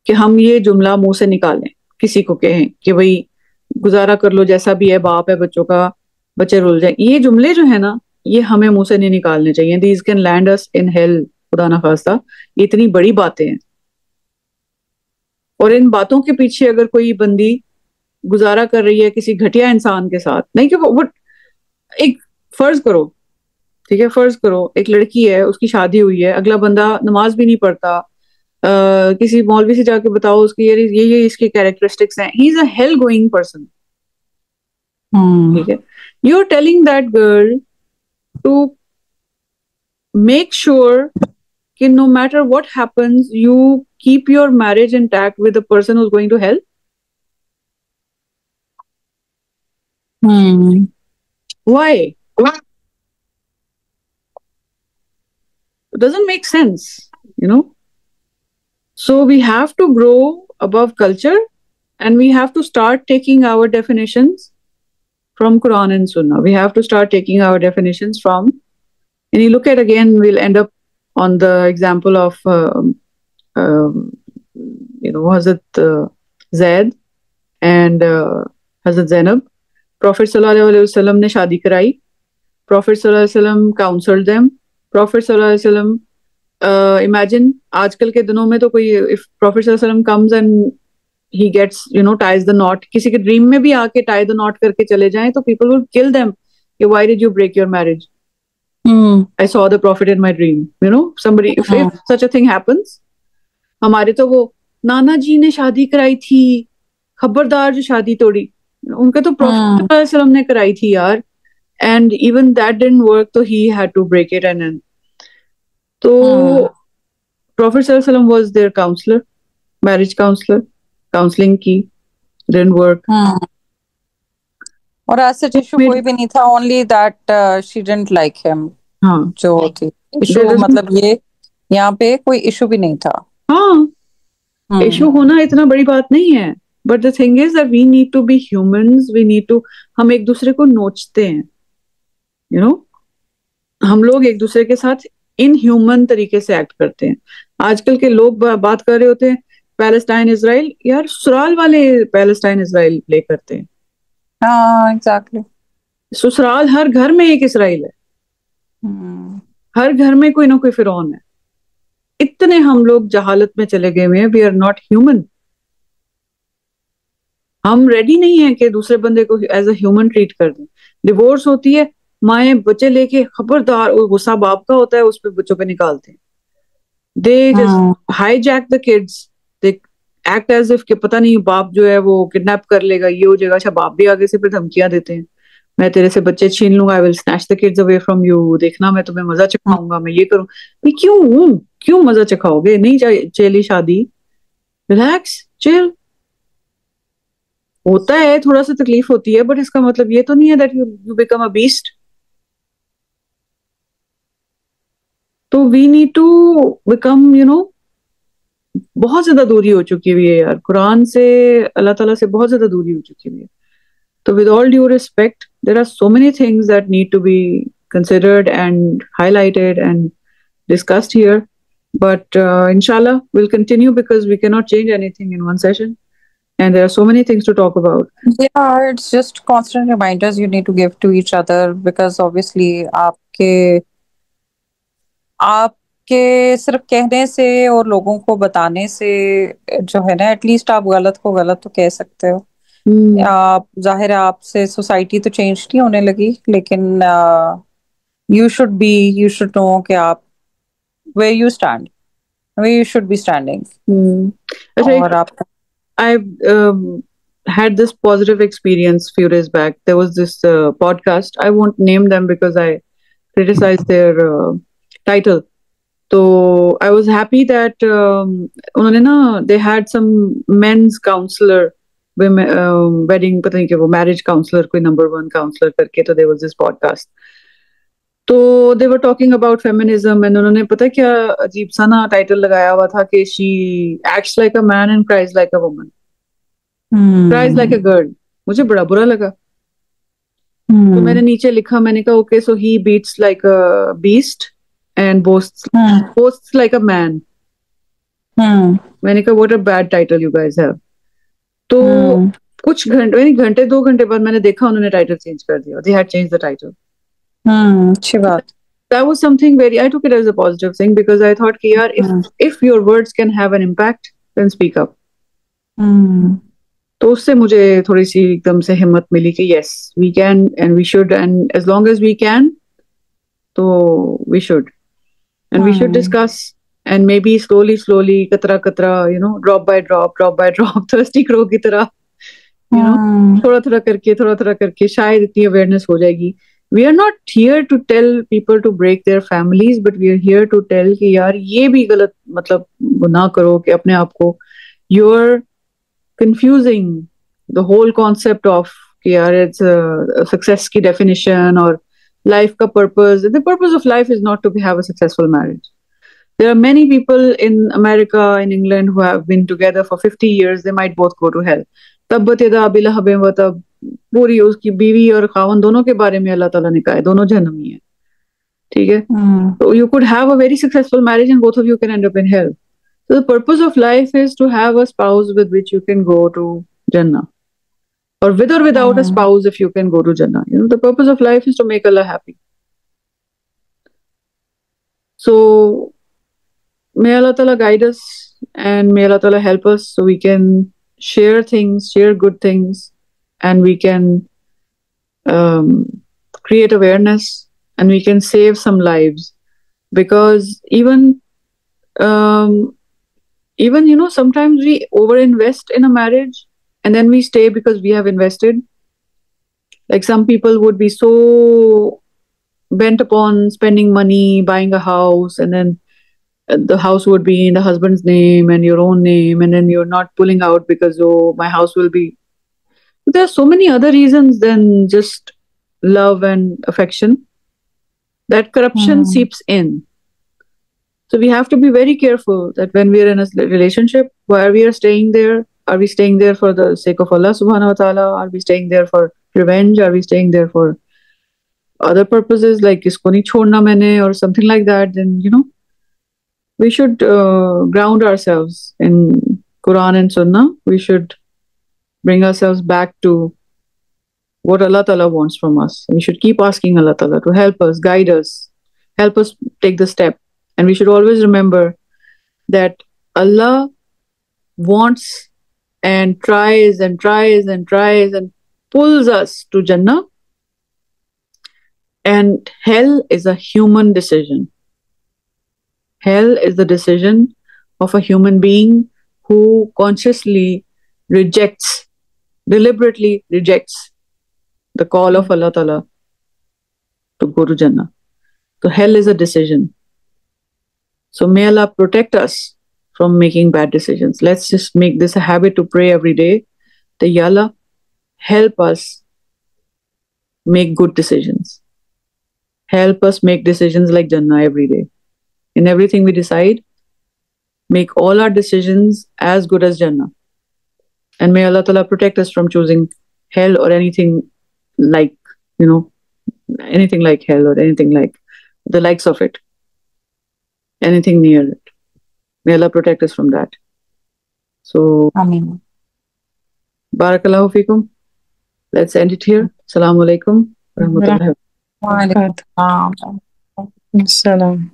कि हम ये जुमला मुंह से निकालें, किसी को कहें कि भाई गुजारा कर लो, जैसा भी है, बाप है बच्चों का, बच्चे रुल जाए। ये जुमले जो है ना, ये हमें मुंह से नहीं निकालने चाहिए। These can land us in hell, खुदा ना खास्ता। ये इतनी बड़ी बातें हैं, और इन बातों के पीछे अगर कोई बंदी गुजारा कर रही है किसी घटिया इंसान के साथ, नहीं कि वो एक, फर्ज करो, ठीक है, फर्ज करो एक लड़की है, उसकी शादी हुई है, अगला बंदा नमाज भी नहीं पढ़ता, किसी मौलवी से जाके बताओ उसकी ये इसके कैरेक्टरिस्टिक्स हैं, he is a hell going person, ठीक है, you are telling that girl to make sure कि no matter what happens you keep your marriage intact with the person who's going to hell. Why? It doesn't make sense, you know. So we have to grow above culture, and we have to start taking our definitions from Quran and Sunnah. We have to start taking our definitions from, and you look at, again, we'll end up on the example of um, Hazrat Zaid and Hazrat Zainab. Prophet sallallahu alaihi wasallam ने शादी कराई. Prophet sallallahu alaihi wasallam counseled them. Prophet sallallahu alaihi wasallam, imagine आजकल के दिनों में तो कोई, if Prophet sallallahu alaihi wasallam comes and he gets, ties the knot, किसी के ड्रीम में भी आके tie the knot करके चले जाएं, तो people will kill them कि why did you break your marriage? I saw the prophet in my dream. Somebody, if such a thing happens, हमारे तो वो नाना जी ने शादी कराई थी, खबरदार जो शादी तोड़ी, उनका तो प्रॉफिट ने कराई थी यार, and even that didn't work, so he had to break it. And then तो Prophet was their counselor, marriage counselor, counseling की, didn't work. और ऐसे इशू कोई भी नहीं था, only that she didn't like him. हाँ, जो थी इशू, मतलब ये यहाँ पे कोई इशू भी नहीं था। हाँ, इशू होना इतना बड़ी बात नहीं है, but the thing is that we need to be humans, we need to, हम एक दूसरे को नोचते हैं, हम लोग एक दूसरे के साथ इनह्यूमन तरीके से एक्ट करते हैं। आजकल के लोग बात कर रहे होते हैं पैलेस्टाइन इसराइल, यार ससुराल वाले पैलेस्टाइन इसराइल प्ले करते हैं। हाँ, एग्जैक्टली। ससुराल, हर घर में एक इसराइल है, हर घर में कोई ना कोई फिरौन है। इतने हम लोग जहालत में चले गए हुए हैं, वी आर नॉट ह्यूमन। हम रेडी नहीं है कि दूसरे बंदे को एज अ ह्यूमन ट्रीट कर दें। डिवोर्स होती है, माएँ बच्चे लेके खबरदार, गुस्सा बाप का होता है, उस पर बच्चों पे निकालते हैं। They just hijack the kids, they act as if कि पता नहीं बाप जो है वो किडनैप कर लेगा, ये हो जाएगा। अच्छा, बाप भी आगे से फिर धमकियां देते हैं, मैं तेरे से बच्चे छीन लूंगा, I will snatch the kids away from you, देखना मैं तुम्हें मजा चखाऊंगा, मैं ये करूं। भाई क्यों क्यों मजा चखाओगे? नहीं चली शादी, रिलैक्स, चिल। होता है, थोड़ा सा तकलीफ होती है, बट इसका मतलब ये तो नहीं है that you become a beast. तो वी नीड टू बिकम, बहुत ज्यादा दूरी हो चुकी हुई है यार कुरान से, अल्लाह ताला से बहुत ज्यादा दूरी हो चुकी हुई है। तो with all due respect, there are so many things that need to be considered and highlighted and discussed here, but inshallah we'll continue because we cannot change anything in one session, and there are so many things to talk about. Yeah, it's just constant reminders you need to give to each other, because obviously आपके सिर्फ कहने से और लोगों को बताने से जो है ना, एटलीस्ट आप गलत को गलत तो कह सकते हो। आप, जाहिर है आपसे सोसाइटी तो चेंज नहीं होने लगी, लेकिन यू शुड नो कि आप where you stand, where you should be standing. और आपका, I've had this positive experience few days back. There was this podcast. I won't name them because I criticized their title. So I was happy that उन्होंने ना, they had some men's counselor, women, wedding, पता नहीं क्या वो, marriage counselor, कोई number 1 counselor करके, तो there was this podcast. तो they were talking about feminism, and उन्होंने पता क्या अजीब सा ना टाइटल लगाया हुआ था कि she acts like a man and cries like a woman, cries like a girl. मुझे बड़ा बुरा लगा। तो मैंने नीचे लिखा, मैंने कहा okay so he beats like a beast and boasts like a man. मैंने कहा what a bad title you guys have. तो कुछ घंटे 2 घंटे बाद मैंने देखा उन्होंने टाइटल चेंज कर दिया. They had change the title. अच्छी बात. That was something very, I took it as a positive thing because I thought कि यार if your words can have an impact then speak up. तो उससे मुझे थोड़ी सी एकदम से हिम्मत मिली कि yes we can and we should, and as long as we can तो we should, and we should discuss, and maybe slowly कतरा कतरा drop by drop thirsty crow की तरह थोड़ा थोड़ा करके शायद इतनी अवेयरनेस हो जाएगी. We are not here to tell people to break their families, but we are here to tell कि यार ये भी गलत, मतलब ना करो कि अपने आप को you're confusing the whole concept of कि यार it's a success की definition और life का purpose. The purpose of life is not to have a successful marriage. There are many people in America, in England, who have been together for 50 years. They might both go to hell. तब्बत यदा अबी लहबिन व तब, पूरी उसकी बीवी और खावन दोनों के बारे में अल्लाह ताला ने कहा है, दोनों जहन्नमी है. ठीक है. So you could have a very successful marriage and both of you can end up in hell. So the purpose of life is to have a spouse with which you can go to Jannah, or with or without a spouse if you can go to Jannah. The purpose of life is to make Allah happy. So may Allah Ta'ala guide us and may Allah Ta'ala help us so we can share things, share good things, and we can create awareness and we can save some lives. Because even sometimes we overinvest in a marriage and then we stay because we have invested. Like some people would be so bent upon spending money, buying a house, and then the house would be in the husband's name and your own name, and then you're not pulling out because my house will be. There are so many other reasons than just love and affection that corruption seeps in. So we have to be very careful that when we are in a relationship, why we are staying there? Are we staying there for the sake of Allah subhanahu wa ta'ala? Are we staying there for revenge? Are we staying there for other purposes like isko nahi chhodna maine or something like that? Then we should ground ourselves in Quran and Sunnah. We should bring ourselves back to what Allah Ta'ala wants from us. We should keep asking Allah Ta'ala to help us, guide us, help us take the step. And we should always remember that Allah wants and tries and tries and tries and pulls us to Jannah. And hell is a human decision. Hell is the decision of a human being who consciously rejects, deliberately rejects the call of Allah Ta'ala to go to Jannah. So hell is a decision. So may Allah protect us from making bad decisions. Let's just make this a habit to pray every day. That Ya Allah, help us make good decisions. Help us make decisions like Jannah every day. In everything we decide, make all our decisions as good as Jannah. And may Allah Ta'ala protect us from choosing hell or anything like, anything like hell or anything like the likes of it. Anything near it. May Allah protect us from that. So, Ameen. Barakallahu fikum. Let's end it here. Assalamu alaikum. Rahmatullahi. Wa alaikum assalam.